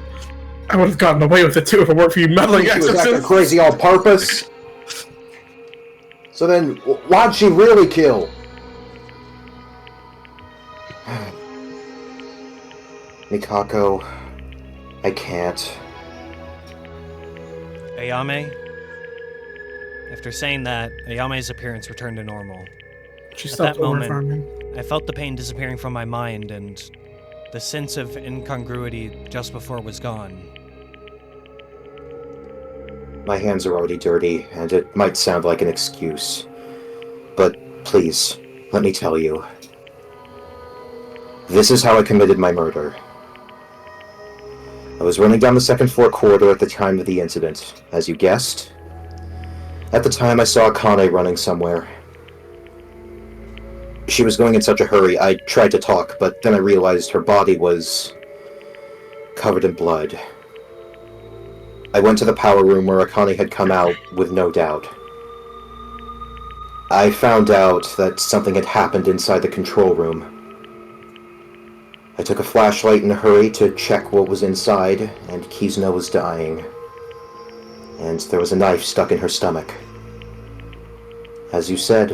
I would have gotten away with it too if it weren't for you meddling She was acting exorcists. crazy on purpose. So then, why'd she really kill? Mikako, I can't. Ayame? After saying that, Ayame's appearance returned to normal. She At stopped that moment, farming. I felt the pain disappearing from my mind, and the sense of incongruity just before was gone. My hands are already dirty, and it might sound like an excuse. But please, let me tell you. This is how I committed my murder. I was running down the second floor corridor at the time of the incident, as you guessed. At the time, I saw Akane running somewhere. She was going in such a hurry, I tried to talk, but then I realized her body was covered in blood. I went to the power room where Akane had come out with no doubt. I found out that something had happened inside the control room. I took a flashlight in a hurry to check what was inside, and Kizuna was dying. And there was a knife stuck in her stomach. As you said.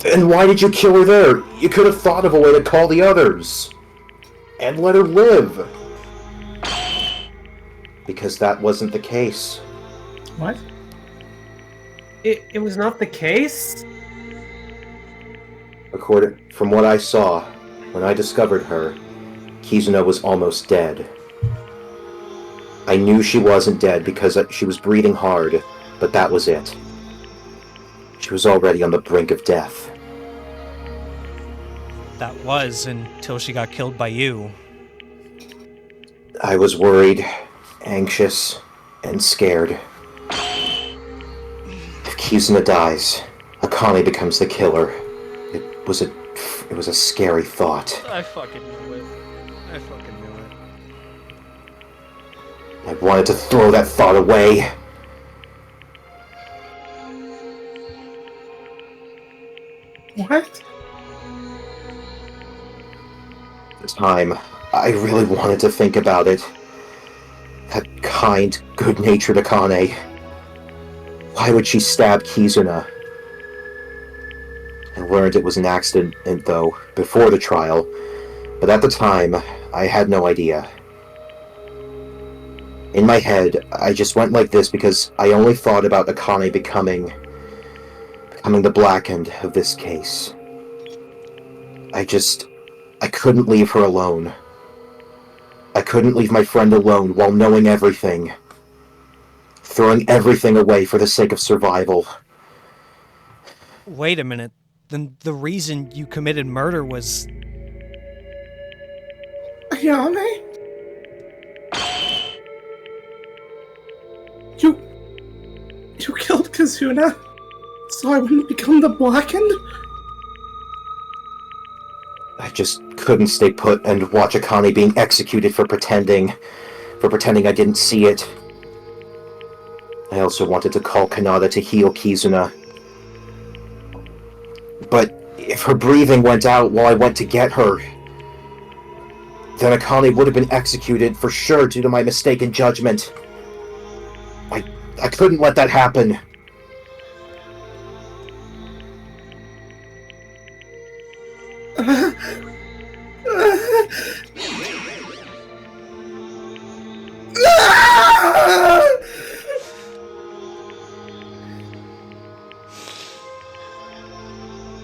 And why did you kill her there? You could have thought of a way to call the others. And let her live. Because that wasn't the case. What? It was not the case? From what I saw, when I discovered her, Kizuna was almost dead. I knew she wasn't dead because she was breathing hard, but that was it. She was already on the brink of death. That was until she got killed by you. I was worried, anxious, and scared. If Kizuna dies, Akane becomes the killer. It was a scary thought. I fucking knew it. I fucking knew it. I wanted to throw that thought away. What? At the time, I really wanted to think about it. That kind, good-natured Akane. Why would she stab Kizuna? I learned it was an accident, though, before the trial, but at the time, I had no idea. In my head, I just went like this because I only thought about Akane becoming the black end of this case. I couldn't leave her alone. I couldn't leave my friend alone while knowing everything. Throwing everything away for the sake of survival. Wait a minute. Then the reason you committed murder was... Ayame? You killed Kizuna? So I wouldn't become the Blackened? I just couldn't stay put and watch Akane being executed for pretending I didn't see it. I also wanted to call Kanata to heal Kizuna. But if her breathing went out while I went to get her, then Akane would have been executed for sure due to my mistaken judgment. I couldn't let that happen.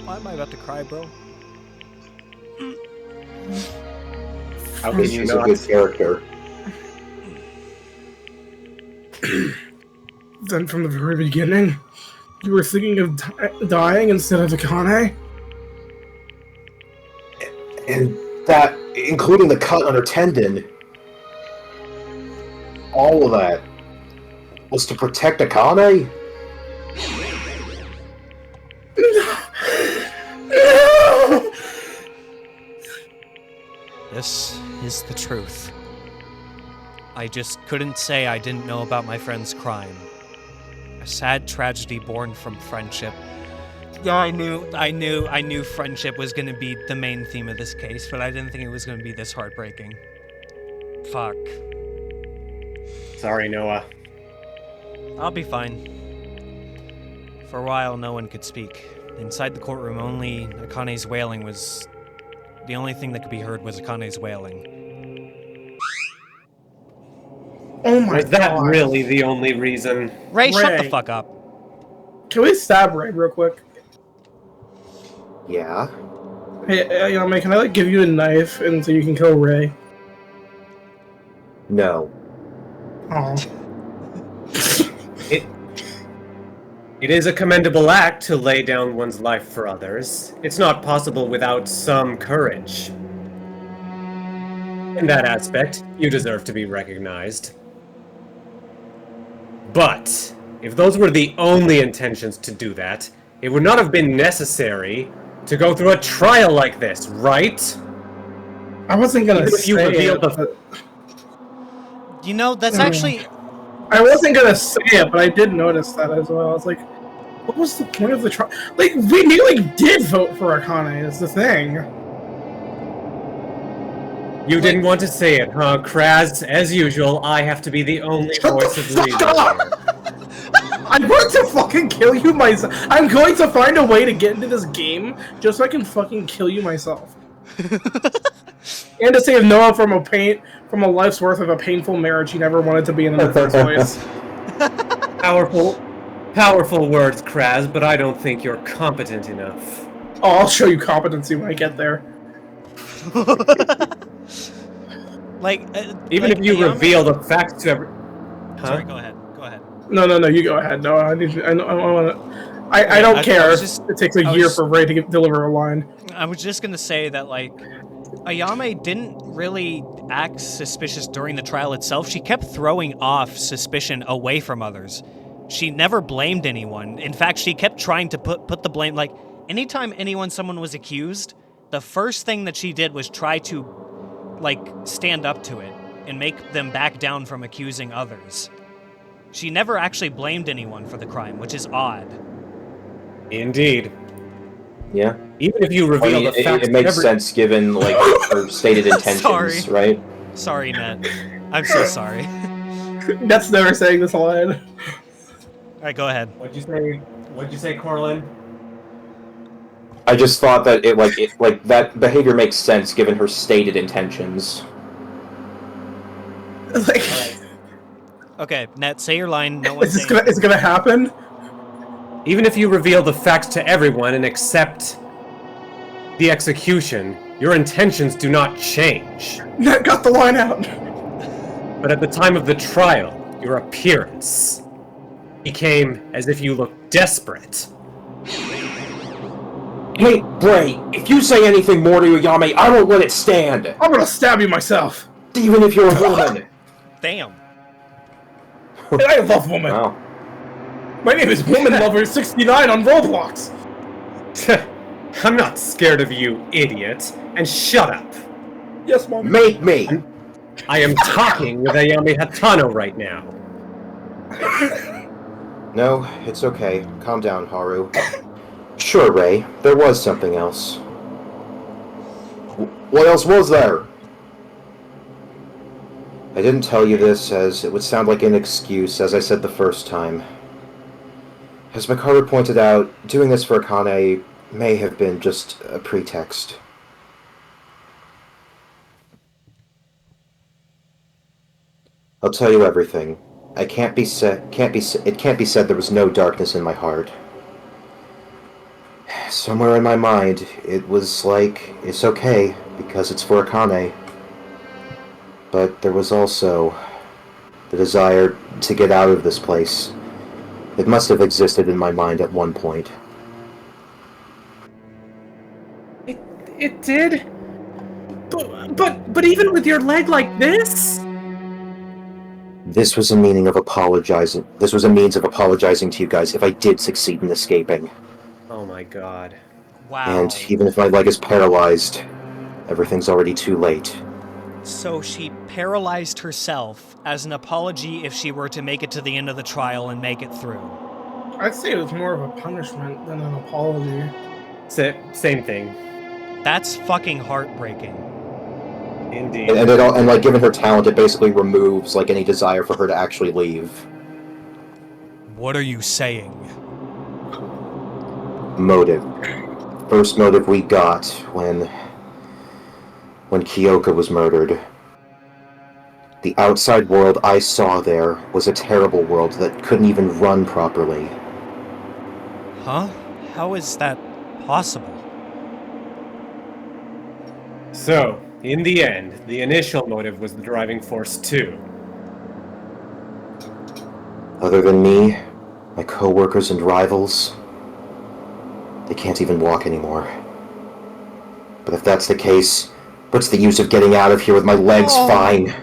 Why am I about to cry, bro? How can you She's not? a good character. Then from the very beginning, you were thinking of dying instead of Akane? And that, including the cut on her tendon, all of that, was to protect Akane? No! This is the truth. I just couldn't say I didn't know about my friend's crime. A sad tragedy born from friendship. Yeah, I knew friendship was gonna be the main theme of this case, but I didn't think it was gonna be this heartbreaking. Fuck. Sorry, Noah. I'll be fine. For a while, no one could speak. Inside the courtroom, only Akane's wailing was... The only thing that could be heard was Akane's wailing. Oh my Was that god. really the only reason? Ray, shut the Ray. fuck up. Can we stab Ray real quick? Yeah? Hey, Ayame, can I give you a knife and so you can kill Ray? No. Oh. It is a commendable act to lay down one's life for others. It's not possible without some courage. In that aspect, you deserve to be recognized. But, if those were the only intentions to do that, it would not have been necessary to go through a trial like this, right? I wasn't gonna Even if you say revealed it, the- You know, that's actually... I wasn't gonna say it, but I did notice that as well. I was like, what was the point of the trial? Like, we nearly did vote for Akane, is the thing. You didn't want to say it, huh? Craz, as usual, I have to be the only voice of reason here. I'm going to fucking kill you myself. I'm going to find a way to get into this game just so I can fucking kill you myself. And to save Noah from a life's worth of a painful marriage he never wanted to be in the first place. Powerful words, Craz, but I don't think you're competent enough. Oh, I'll show you competency when I get there. Like, Even if you Ayame- reveal the facts to every... Huh? Sorry, go ahead. Go ahead. No, you go ahead. No, I need you. I don't I care. was just- it takes a I year was- for Rei to deliver a line. I was just gonna say that, like, Ayame didn't really act suspicious during the trial itself. She kept throwing off suspicion away from others. She never blamed anyone. In fact, she kept trying to put the blame, like, anytime someone was accused, the first thing that she did was try to, like, stand up to it and make them back down from accusing others. She never actually blamed anyone for the crime, which is odd. Indeed. Yeah. Even if you reveal the facts it makes to every... sense given like her stated intentions, Sorry. right? Sorry, Ned. I'm so sorry. That's never saying this line. Alright, go ahead. What'd you say, Korlin? I just thought that it that behavior makes sense given her stated intentions. Like, Okay, Ned, say your line. No one's is saying... it gonna happen? Even if you reveal the facts to everyone and accept the execution, your intentions do not change. Ned got the line out. But at the time of the trial, your appearance became as if you looked desperate. Hey, Bray, if you say anything more to Ayame, I won't let it stand. I'm gonna stab you myself. Even if you're a woman. Damn. And I love women. Wow. My name is Woman Lover 69 on Roblox. I'm not scared of you, idiot. And shut up. Yes, Mom. Make me. I am talking with Ayame Hatano right now. No, it's okay. Calm down, Haru. Sure, Rei. There was something else. What else was there? I didn't tell you this, as it would sound like an excuse, as I said the first time. As Mekaru pointed out, doing this for Akane may have been just a pretext. I'll tell you everything. It can't be said there was no darkness in my heart. Somewhere in my mind, it was like, it's okay, because it's for Akane. But there was also the desire to get out of this place. It must have existed in my mind at one point. It did? But even with your leg like this? This was a means of apologizing to you guys if I did succeed in escaping. Oh my god. Wow. And even if my leg is paralyzed, everything's already too late. So she paralyzed herself as an apology if she were to make it to the end of the trial and make it through. I'd say it was more of a punishment than an apology. Same thing. That's fucking heartbreaking. Indeed. And like given her talent, it basically removes like any desire for her to actually leave. What are you saying? Motive. First motive we got when Kyoka was murdered. The outside world I saw there was a terrible world that couldn't even run properly. Huh? How is that possible? So, in the end, the initial motive was the driving force too. Other than me, my co-workers and rivals, they can't even walk anymore. But if that's the case, what's the use of getting out of here with my legs fine?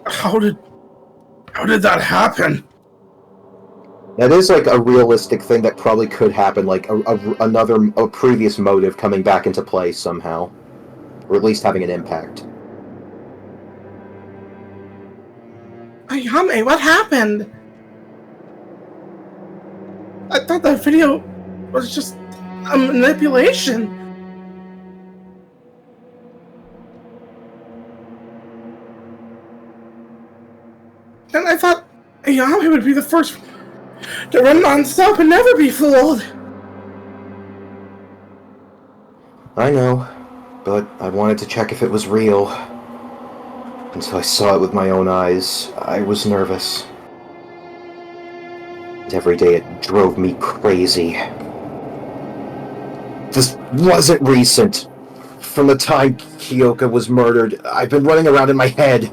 How did that happen? That is like a realistic thing that probably could happen, like a previous motive coming back into play somehow, or at least having an impact. Ayame, what happened? I thought that video was just a manipulation. And I thought Ayame would be the first to run non-stop and never be fooled. I know, but I wanted to check if it was real. Until I saw it with my own eyes, I was nervous. And every day it drove me crazy. This wasn't recent. From the time Kyoka was murdered, I've been running around in my head.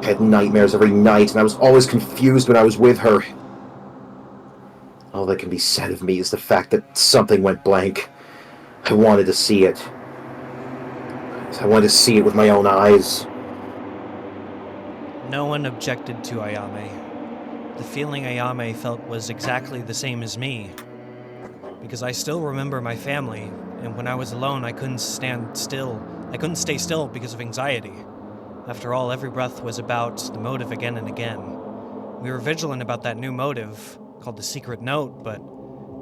I had nightmares every night, and I was always confused when I was with her. All that can be said of me is the fact that something went blank. I wanted to see it. I wanted to see it with my own eyes. No one objected to Ayame. The feeling Ayame felt was exactly the same as me. Because I still remember my family, and when I was alone I couldn't stand still. I couldn't stay still because of anxiety. After all, every breath was about the motive again and again. We were vigilant about that new motive, called the Secret Note, but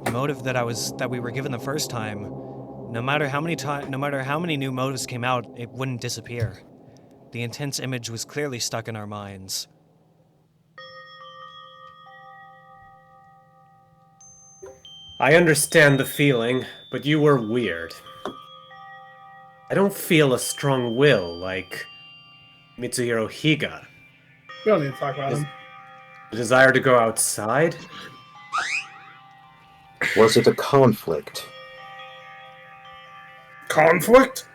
the motive that we were given the first time, no matter how many new motives came out, it wouldn't disappear. The intense image was clearly stuck in our minds. I understand the feeling, but you were weird. I don't feel a strong will like Mitsuhiro Higa. We don't need to talk about him. The desire to go outside? Was it a conflict? Conflict?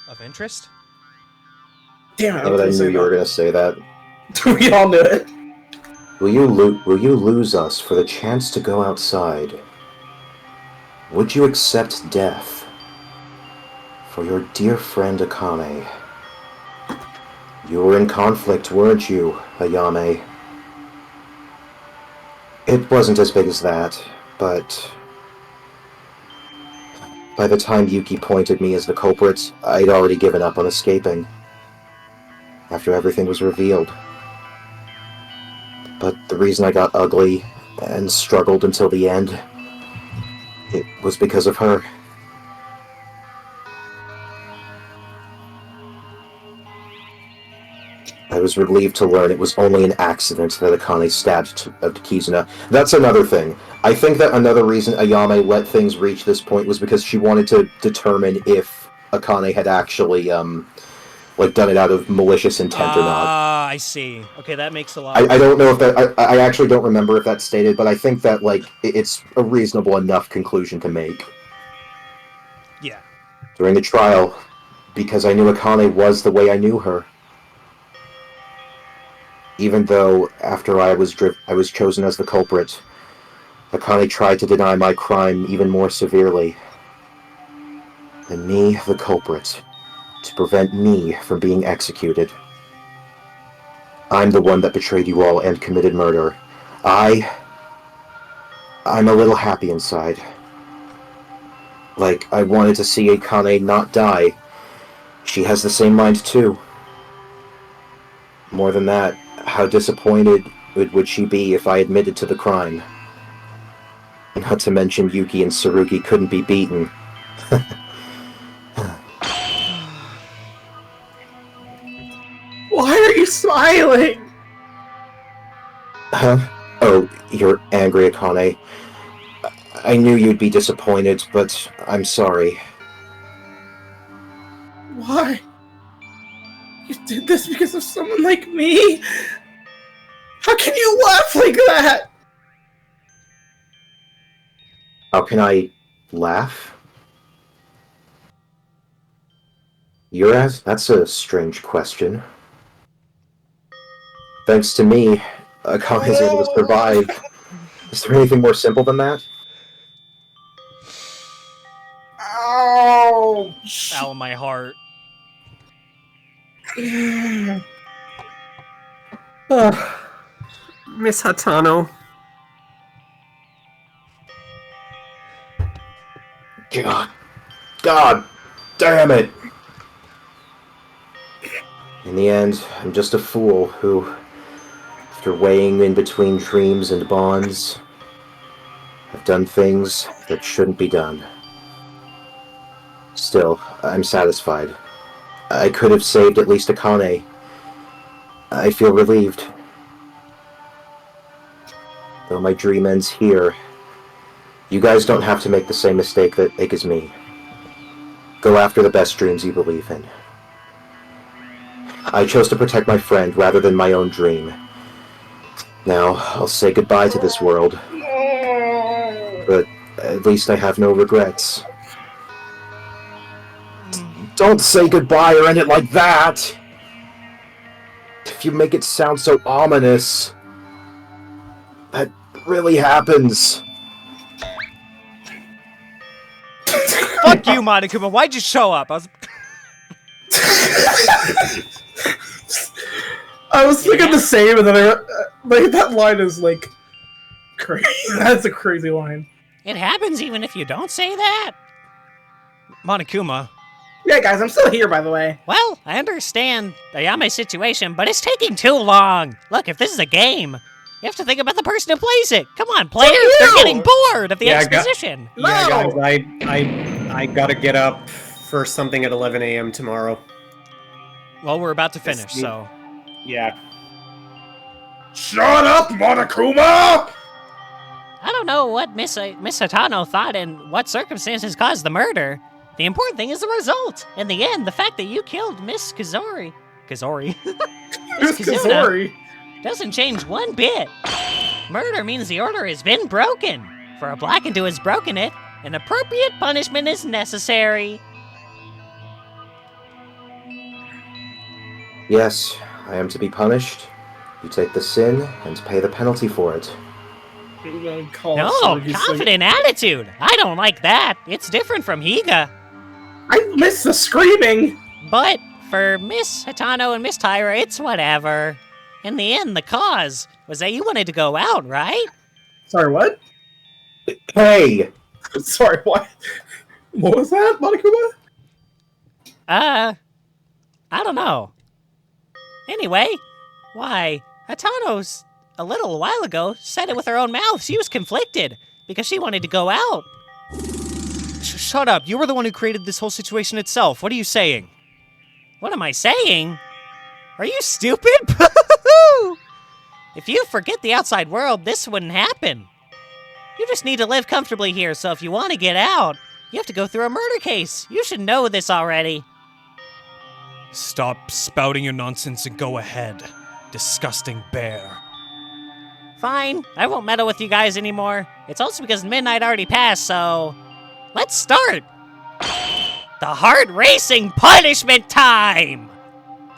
Of interest? Damn it! I knew you were going to say that. We all knew it. Will you lose us for the chance to go outside? Would you accept death for your dear friend Akane? You were in conflict, weren't you, Ayame? It wasn't as big as that, but by the time Yuki pointed me as the culprit, I'd already given up on escaping. After everything was revealed. But the reason I got ugly and struggled until the end, it was because of her. I was relieved to learn it was only an accident that Akane stabbed Kizuna. That's another thing. I think that another reason Ayame let things reach this point was because she wanted to determine if Akane had actually, done it out of malicious intent or not. Ah, I see. Okay, that makes a lot I don't know if that... I actually don't remember if that's stated, but I think that, it's a reasonable enough conclusion to make. Yeah. During the trial, because I knew Akane was the way I knew her. Even though, after I was chosen as the culprit, Akane tried to deny my crime even more severely. And me, the culprit, to prevent me from being executed. I'm the one that betrayed you all and committed murder. I'm a little happy inside. I wanted to see Akane not die. She has the same mind too. More than that, how disappointed would she be if I admitted to the crime? Not to mention Yuki and Tsurugi couldn't be beaten. Why are you smiling? Huh? Oh, you're angry, Akane. I knew you'd be disappointed, but I'm sorry. Why? You did this because of someone like me? How can you laugh like that? How can I laugh? That's a strange question. Thanks to me, Akane is able to survive. Is there anything more simple than that? Ouch! Ow, my heart. Miss Hatano. God damn it! In the end, I'm just a fool who, after weighing in between dreams and bonds, have done things that shouldn't be done. Still, I'm satisfied. I could have saved at least Akane. I feel relieved. Though my dream ends here, you guys don't have to make the same mistake that as me. Go after the best dreams you believe in. I chose to protect my friend rather than my own dream. Now, I'll say goodbye to this world. But at least I have no regrets. Don't say goodbye or end it like that! If you make it sound so ominous... That really happens. Fuck you, Monokuma. Why'd you show up? I was thinking the same, and then like that line is like crazy. That's a crazy line. It happens even if you don't say that. Monokuma. Yeah, guys, I'm still here, by the way. Well, I understand Ayame's situation, but it's taking too long. Look, if this is a game, you have to think about the person who plays it. Come on, players, they're getting bored of the exposition. Yeah, guys, I gotta get up for something at 11 a.m. tomorrow. Well, we're about to finish, so... Yeah. Shut up, Monokuma! I don't know what Miss Hatano thought and what circumstances caused the murder. The important thing is the result. In the end, the fact that you killed Miss Kazori... Miss Kazori? Doesn't change one bit. Murder means the order has been broken. For a blackened who has broken it, an appropriate punishment is necessary. Yes, I am to be punished. You take the sin and pay the penalty for it. No, confident attitude. I don't like that. It's different from Higa. I miss the screaming. But for Miss Hatano and Miss Taira, it's whatever. In the end, the cause was that you wanted to go out, right? Sorry, what? Hey! Sorry, what? What was that, Monokuma? I don't know. Anyway, why, Hatano's a little while ago said it with her own mouth. She was conflicted because she wanted to go out. Shut up. You were the one who created this whole situation itself. What are you saying? What am I saying? Are you stupid? If you forget the outside world, this wouldn't happen. You just need to live comfortably here, so if you want to get out, you have to go through a murder case. You should know this already. Stop spouting your nonsense and go ahead. Disgusting bear. Fine, I won't meddle with you guys anymore. It's also because midnight already passed, so... Let's start! The heart-racing punishment time!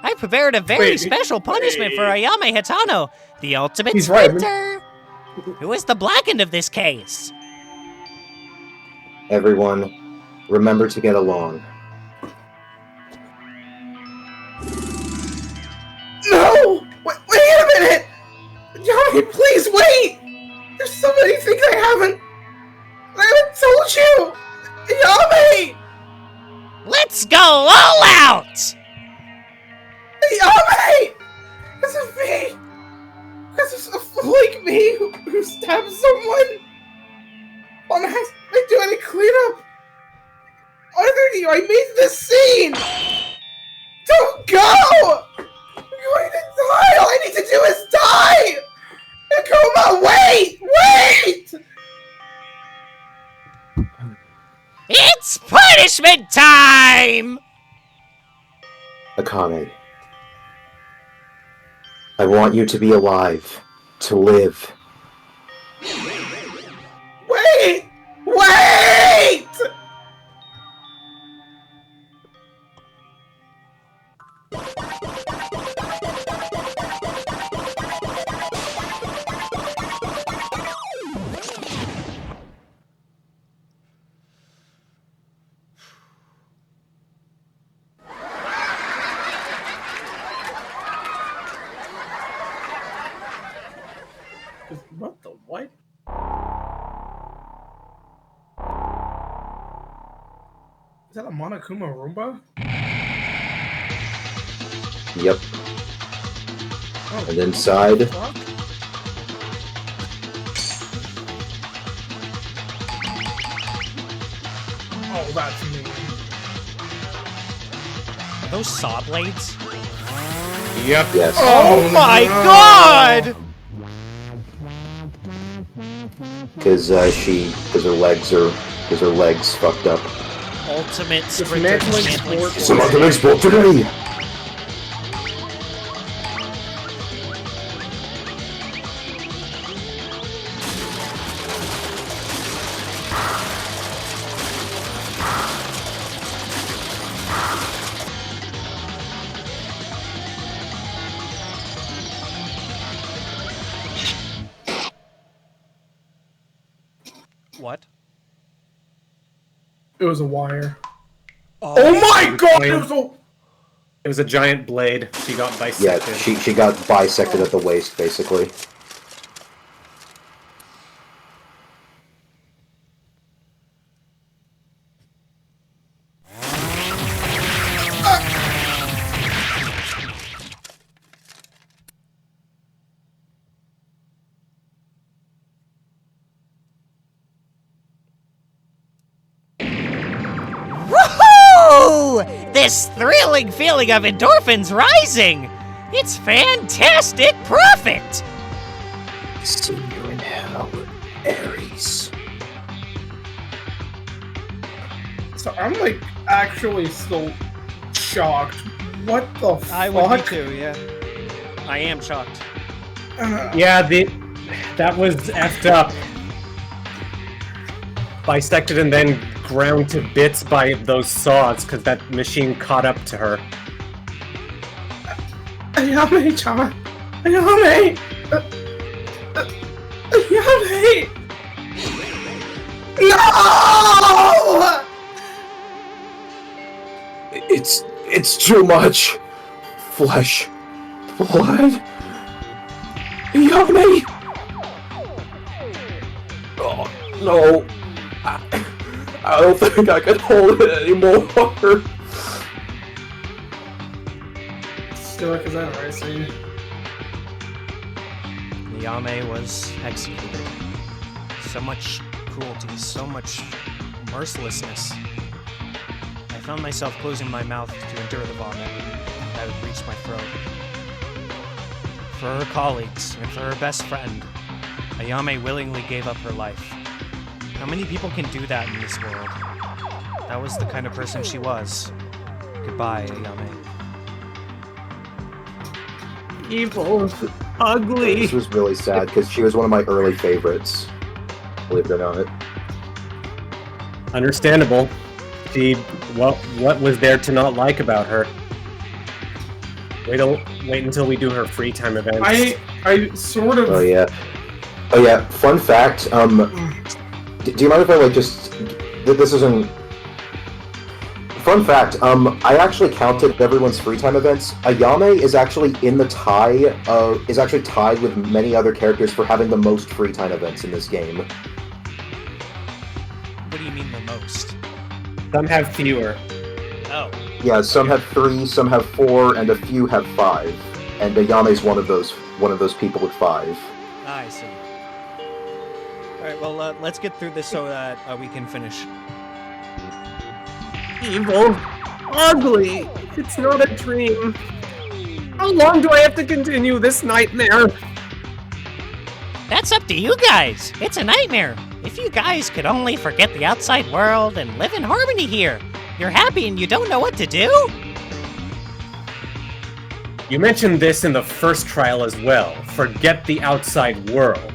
I prepared a very special punishment for Ayame Hatano, the ultimate sprinter, who is the blackened of this case. Everyone, remember to get along. No! Wait a minute! Johnny, please wait! There's so many things I haven't told you! Ayame! Let's go all out! Ayame! Because of me! Because of like me who stabbed someone! I'm not do any cleanup! Other than you, I made this scene! Don't go! I'm going to die! All I need to do is die! Nakuma, wait! Wait! It's punishment time! Akane, I want you to be alive, to live. Wait! Wait! that a Monokuma Roomba? Yep. Oh, And inside, fuck? Oh, that's me. Are those saw blades? Yep. yes. Oh my no. god! Because her legs fucked up. Ultimate sprinter Dismantling dismantling sport. Some other export today! What? It was a wire. Oh my god! It was a... It was a giant blade. She got Yeah, bisected. she got bisected at the waist, basically. Woohoo! This thrilling feeling of endorphins rising! It's fantastic profit! See you in hell, Ares. So I'm like actually still shocked. What the fuck? I would be too, yeah. I am shocked. Yeah, that was effed up. Bisected and then ground to bits by those saws because that machine caught up to her. Ayame-chan! Ayame! Ayame! No! It's too much. Flesh. Blood. Yummy! Oh, no. I don't think I can hold it anymore. Still, because I don't really see. Ayame was executed. So much cruelty, so much mercilessness. I found myself closing my mouth to endure the vomit that would reach my throat. For her colleagues and for her best friend, Ayame willingly gave up her life. How many people can do that in this world? That was the kind of person she was. Goodbye, Ayame. Evil. Ugly. This was really sad because she was one of my early favorites. Believe it or not. Understandable. What was there to not like about her? Wait until we do her free time events. I sort of... Oh yeah. Fun fact. Do you mind if I just? This isn't. Fun fact. I actually counted everyone's free time events. Ayame is actually in the tie. Is actually tied with many other characters for having the most free time events in this game. What do you mean the most? Some have fewer. Oh. Yeah, some have 3, some have 4, and a few have 5. And Ayame's one of those people with 5. I see. Alright, well, let's get through this so that we can finish. Evil. Ugly. It's not a dream. How long do I have to continue this nightmare? That's up to you guys. It's a nightmare. If you guys could only forget the outside world and live in harmony here. You're happy and you don't know what to do? You mentioned this in the first trial as well. Forget the outside world.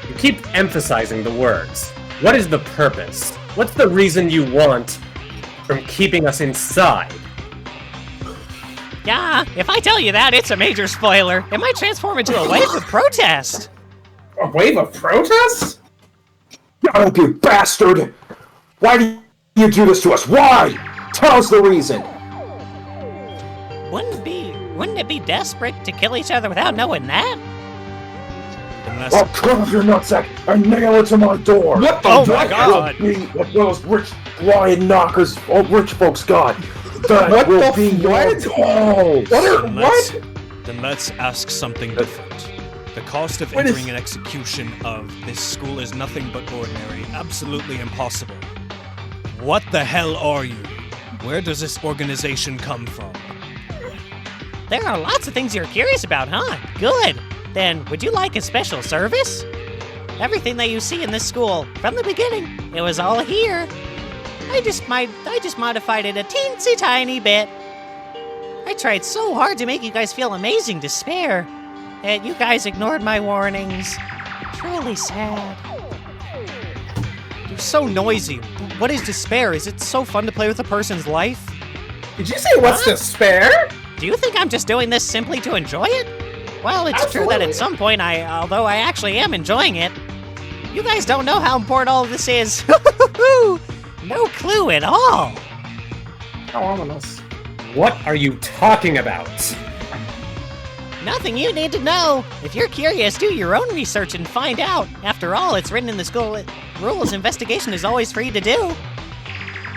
You keep emphasizing the words. What is the purpose? What's the reason you want from keeping us inside? Yeah, if I tell you that, it's a major spoiler. It might transform into a wave of protest. A wave of protest? Shut up, you bastard! Why do you do this to us? Why? Tell us the reason! Wouldn't it be desperate to kill each other without knowing that? I'll cut off your nutsack and nail it to my door! What the Oh my god! Be what those rich Brian Knocker's rich folks got. That What will the be what? your balls. Then let's ask something different. The cost of What is- entering an execution of this school is nothing but ordinary, absolutely impossible. What the hell are you? Where does this organization come from? There are lots of things you're curious about, huh? Good. Then, would you like a special service? Everything that you see in this school, from the beginning, it was all here. I just modified it a teensy tiny bit. I tried so hard to make you guys feel amazing despair, and you guys ignored my warnings. Truly sad. You're so noisy. What is despair? Is it so fun to play with a person's life? Did you say what's to spare? Do you think I'm just doing this simply to enjoy it? Well, it's true that Absolutely. at some point although I actually am enjoying it, you guys don't know how important all of this is. No clue at all. How ominous. What are you talking about? Nothing you need to know. If you're curious, do your own research and find out. After all, it's written in the school rules. Investigation is always free to do.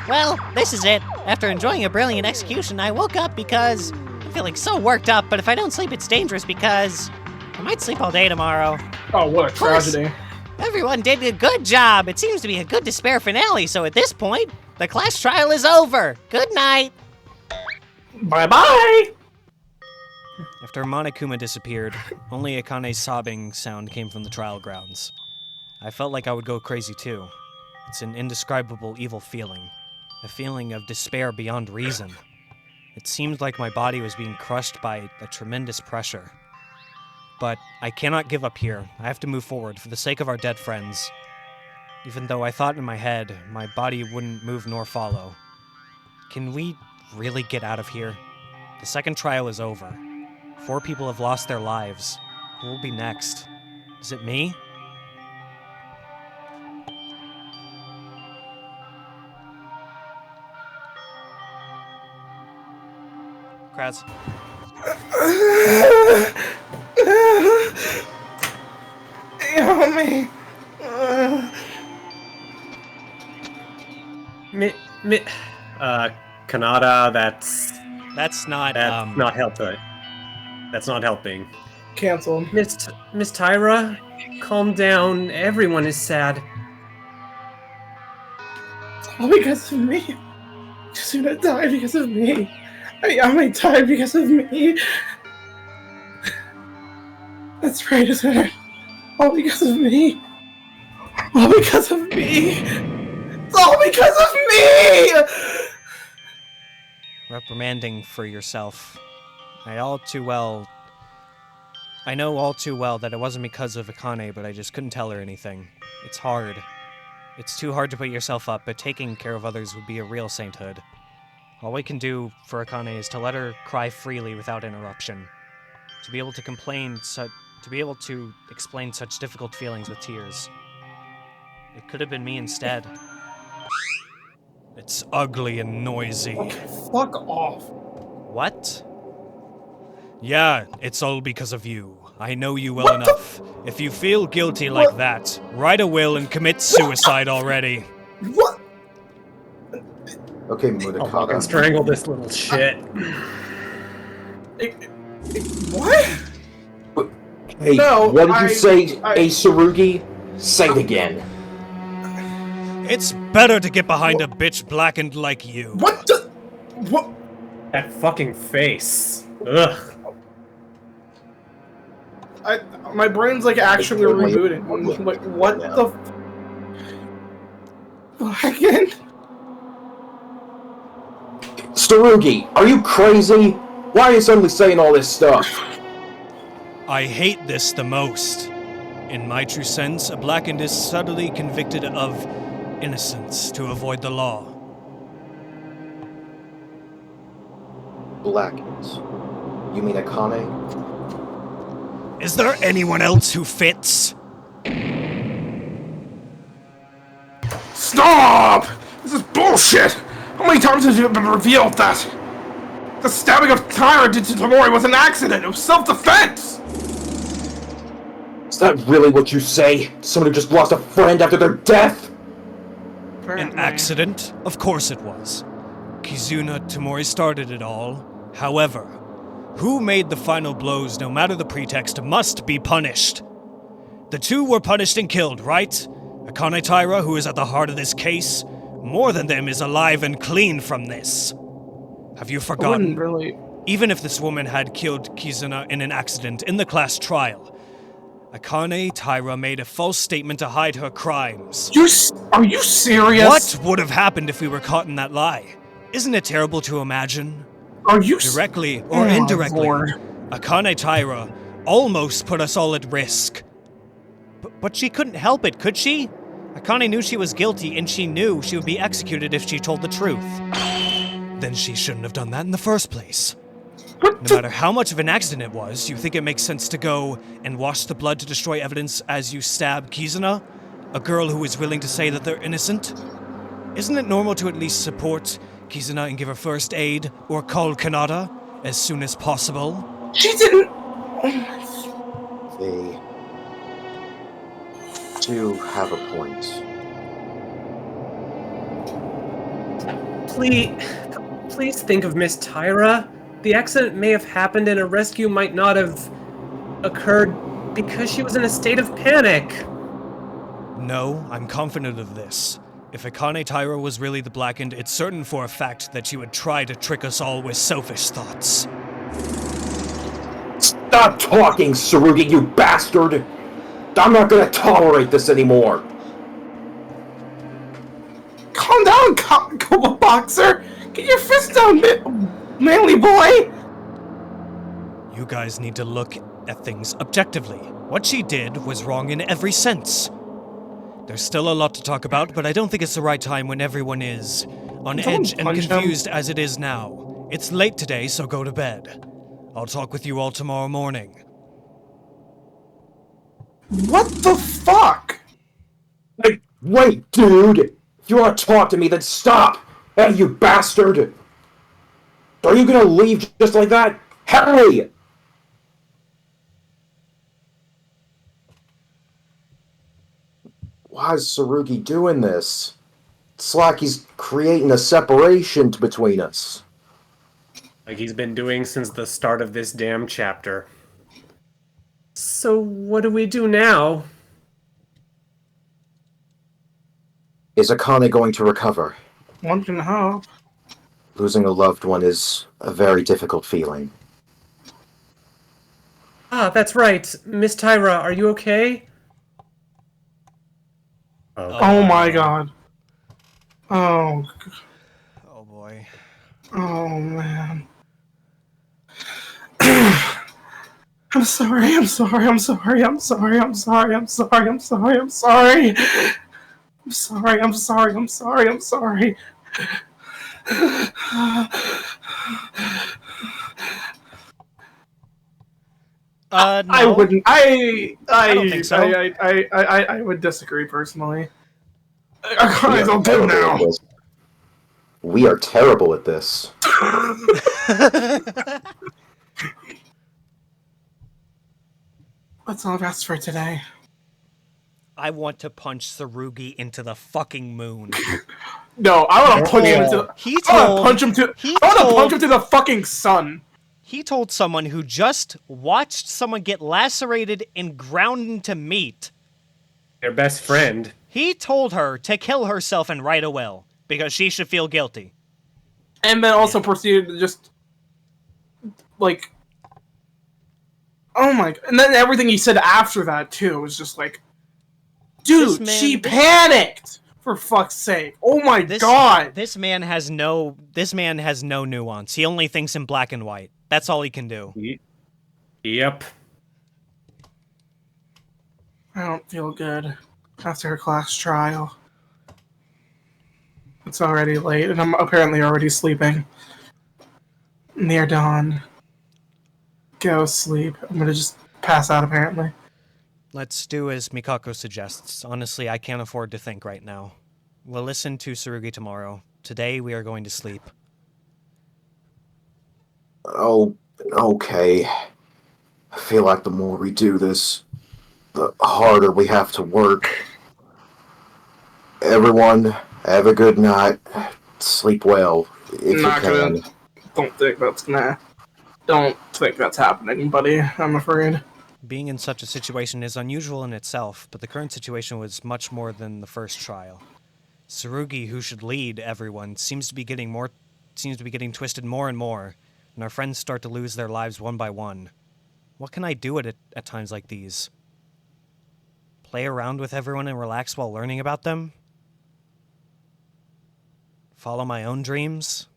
Well, this is it. After enjoying a brilliant execution, I woke up because I'm feeling so worked up, but if I don't sleep, it's dangerous because I might sleep all day tomorrow. Oh, what a course. tragedy. Everyone did a good job. It seems to be a good despair finale, so at this point, the class trial is over. Good night. Bye-bye! After Monokuma disappeared, only Akane's sobbing sound came from the trial grounds. I felt like I would go crazy too. It's an indescribable evil feeling. A feeling of despair beyond reason. It seemed like my body was being crushed by a tremendous pressure. But I cannot give up here. I have to move forward for the sake of our dead friends. Even though I thought in my head my body wouldn't move nor follow. Can we really get out of here? The second trial is over. 4 people have lost their lives. Who will be next? Is it me? Craz. Help me. Kanata, that's That's not, not helping. That's not helping. Cancelled. Miss Taira, calm down. Everyone is sad. It's all because of me. She's gonna die because of me. Ayame died because of me. That's right, isn't it? All because of me. All because of me. It's all because of me! reprimanding for yourself. I know all too well that it wasn't because of Akane, but I just couldn't tell her anything. It's hard. It's too hard to put yourself up, but taking care of others would be a real sainthood. All we can do for Akane is to let her cry freely without interruption. To be able to explain such difficult feelings with tears. It could have been me instead. It's ugly and noisy. Okay, fuck off. What? Yeah, it's all because of you. I know you well enough. If you feel guilty like that, write a will and commit suicide already. What? Okay, I'll fucking Monokuma. strangle this little shit. What? Hey, No, what did you say, I- Tsurugi? Say it again. It's better to get behind a bitch blackened like you. What the? What? That fucking face. Ugh. My brain's like actually rebooting. Like, what the? Blackened? Tsurugi, are you crazy? Why are you suddenly saying all this stuff? I hate this the most. In my true sense, a blackened is subtly convicted of innocence to avoid the law. Blackened. You mean Akane? Is there anyone else who fits? Stop! This is bullshit! How many times has it been revealed that the stabbing of Taira to Tamori was an accident? It was self-defense! Is that really what you say? Someone who just lost a friend after their death? Apparently. An accident? Of course it was. Kizuna Tamori started it all. However, who made the final blows, no matter the pretext, must be punished. The two were punished and killed, right? Akane Taira, who is at the heart of this case, more than them, is alive and clean from this. Have you I forgotten? wouldn't really. Even if this woman had killed Kizuna in an accident in the class trial, Akane Taira made a false statement to hide her crimes. Are you serious? What would have happened if we were caught in that lie? Isn't it terrible to imagine? Are you Directly Oh or my indirectly, Lord. Akane Taira almost put us all at risk. But she couldn't help it, could she? Akane knew she was guilty, and she knew she would be executed if she told the truth. Then she shouldn't have done that in the first place. What No the- matter how much of an accident it was, you think it makes sense to go and wash the blood to destroy evidence as you stab Kizuna, a girl who is willing to say that they're innocent? Isn't it normal to at least support Kizuna and give her first aid, or call Kanata as soon as possible? She didn't. They do have a point. Please think of Miss Taira. The accident may have happened and a rescue might not have occurred because she was in a state of panic. No, I'm confident of this. If Akane Taira was really the Blackened, it's certain for a fact that she would try to trick us all with selfish thoughts. Stop talking, Tsurugi, you bastard! I'm not gonna tolerate this anymore! Calm down, Kobo Boxer! Get your fist down, manly boy! You guys need to look at things objectively. What she did was wrong in every sense. There's still a lot to talk about, but I don't think it's the right time when everyone is on Someone edge and punch him. confused as it is now. It's late today, so go to bed. I'll talk with you all tomorrow morning. What the fuck? Hey, wait, dude! If you want to talk to me, then stop! Hey, you bastard! Are you gonna leave just like that? Hey! Why is Tsurugi doing this? It's like he's creating a separation between us. Like he's been doing since the start of this damn chapter. So what do we do now? Is Akane going to recover? One can hope. Losing a loved one is a very difficult feeling. Ah, that's right. Miss Taira, are you okay? Oh my god. Oh, Oh boy. oh man. I'm sorry, I'm sorry, I'm sorry, I'm sorry, I'm sorry, I'm sorry, I'm sorry, I'm sorry. I'm sorry, I'm sorry, I'm sorry, I'm sorry. No. I wouldn't. I don't think so. I would disagree personally. Akane's all good now. We are terrible at this. That's all I've asked for today. I want to punch Tsurugi into the fucking moon. No, I want to punch him into. He I want told- to punch him to. he I want to told- punch him to the fucking sun. He told someone who just watched someone get lacerated and ground into meat. Their best friend. He told her to kill herself and write a will, because she should feel guilty. And then also proceeded to just, like, oh my! And then everything he said after that too was just like, dude, she panicked for fuck's sake! Oh my god! This man has no nuance. He only thinks in black and white. That's all he can do. Yep. I don't feel good after her class trial. It's already late, and I'm apparently already sleeping. Near dawn. Go sleep. I'm gonna just pass out, apparently. Let's do as Mikako suggests. Honestly, I can't afford to think right now. We'll listen to Tsurugi tomorrow. Today, we are going to sleep. Oh, okay. I feel like the more we do this, the harder we have to work. Everyone, Have a good night. Sleep well, if Not you can. gonna. Don't think that's happening, buddy. I'm afraid. Being in such a situation is unusual in itself, but the current situation was much more than the first trial. Tsurugi, who should lead everyone, seems to be getting twisted more and more, and our friends start to lose their lives one by one. What can I do at times like these? Play around with everyone and relax while learning about them? Follow my own dreams?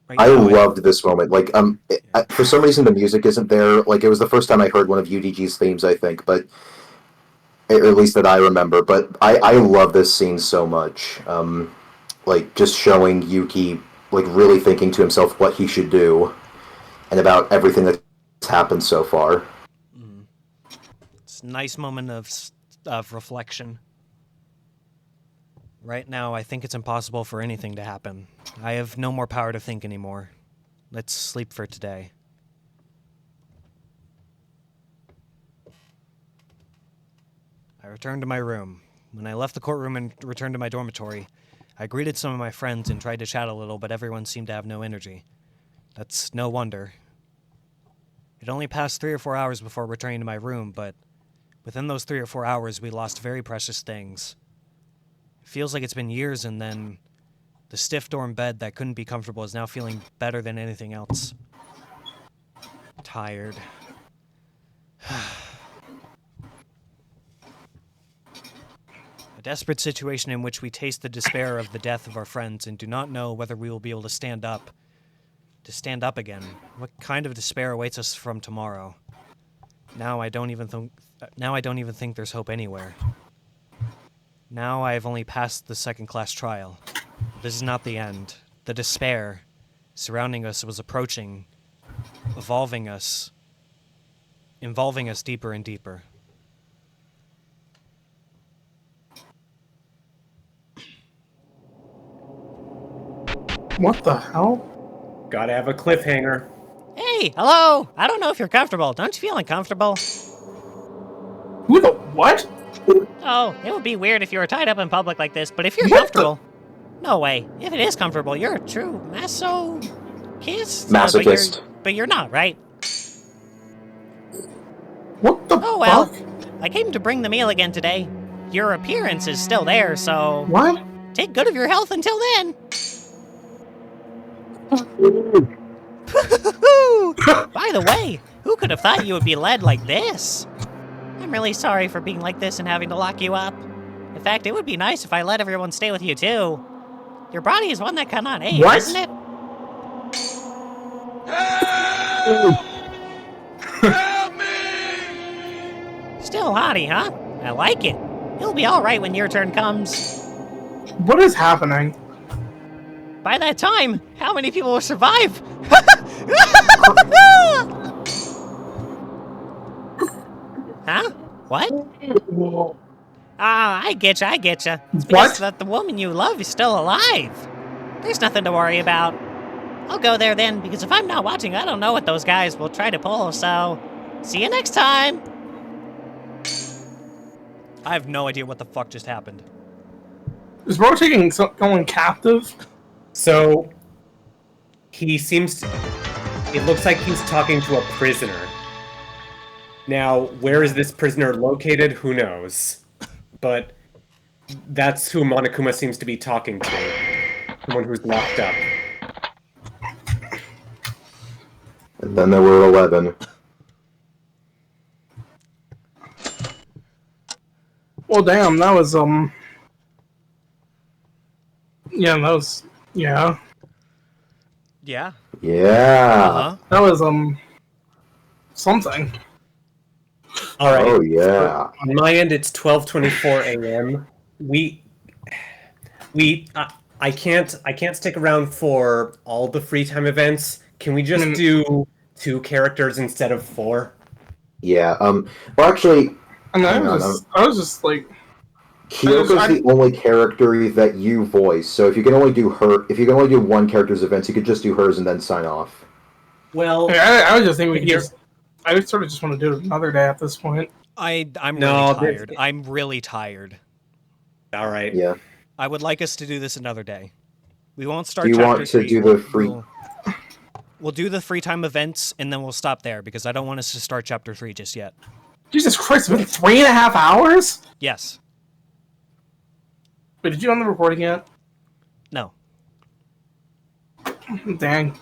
Right I now, loved this moment. Like, for some reason the music isn't there. Like, it was the first time I heard one of UDG's themes, I think, but or at least that I remember. But I love this scene so much. Like, just showing Yuki, like, really thinking to himself what he should do, and about everything that's happened so far. It's a nice moment of reflection. Right now, I think it's impossible for anything to happen. I have no more power to think anymore. Let's sleep for today. I returned to my room. When I left the courtroom and returned to my dormitory, I greeted some of my friends and tried to chat a little, but everyone seemed to have no energy. That's no wonder. It only passed 3 or 4 hours before returning to my room, but within those 3 or 4 hours, we lost very precious things. It feels like it's been years, and then the stiff dorm bed that couldn't be comfortable is now feeling better than anything else. Tired. A desperate situation in which we taste the despair of the death of our friends and do not know whether we will be able to stand up again. What kind of despair awaits us from tomorrow? Now I don't even think there's hope anywhere. Now I have only passed the second-class trial. This is not the end. The despair surrounding us was approaching, involving us deeper and deeper. What the hell? Gotta have a cliffhanger. Hey, hello! I don't know if you're comfortable. Don't you feel uncomfortable? Who the what? Oh, it would be weird if you were tied up in public like this, but if you're What comfortable... No way. If it is comfortable, you're a true masochist? Masochist. But you're not, right? What the Oh, well. fuck? I came to bring the meal again today. Your appearance is still there, so... What? Take good of your health until then. By the way, who could have thought you would be led like this? I'm really sorry for being like this and having to lock you up. In fact, it would be nice if I let everyone stay with you too. Your body is one that cannot age, What? isn't it? Help me! Still hottie, huh? I like it. You'll be alright when your turn comes. What is happening? By that time, how many people will survive? Huh? What? Ah, I getcha. It's because that the woman you love is still alive. There's nothing to worry about. I'll go there then, because if I'm not watching, I don't know what those guys will try to pull, so... See you next time! I have no idea what the fuck just happened. Is Bro taking someone captive? So, he seems to... It looks like he's talking to a prisoner. Now, where is this prisoner located? Who knows? But that's who Monokuma seems to be talking to. Someone who's locked up. And then there were 11. Well, damn, that was, Yeah, that was... Yeah. Yeah? Yeah. Uh-huh. That was, something. All right. Oh, yeah. On my end, it's 12:24 a.m. I can't stick around for all the free time events. Can we just do 2 characters instead of 4? Yeah. Well, actually, And hang on, I was just like... Kyoko's the only character that you voice, so if you can only do one character's events, you could just do hers and then sign off. Well, I was just thinking we could Here- just... I would sort of just want to do it another day at this point. I'm No, really tired. I'm really tired. All right. Yeah. I would like us to do this another day. We won't start Do you chapter want to 3. do the free? We'll do the free time events, and then we'll stop there, because I don't want us to start chapter 3 just yet. Jesus Christ, it's been 3.5 hours? Yes. Wait, did you on the recording yet? No. Dang.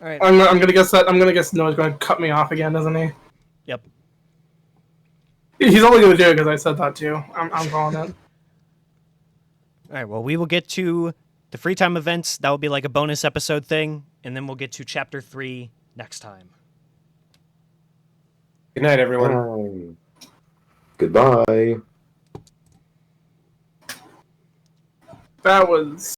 Alright. I'm gonna guess Noah's gonna cut me off again, doesn't he? Yep. He's only gonna do it because I said that too. I'm calling it. Alright, well, we will get to the free time events. That will be like a bonus episode thing, and then we'll get to chapter 3 next time. Good night, everyone. Goodbye. That was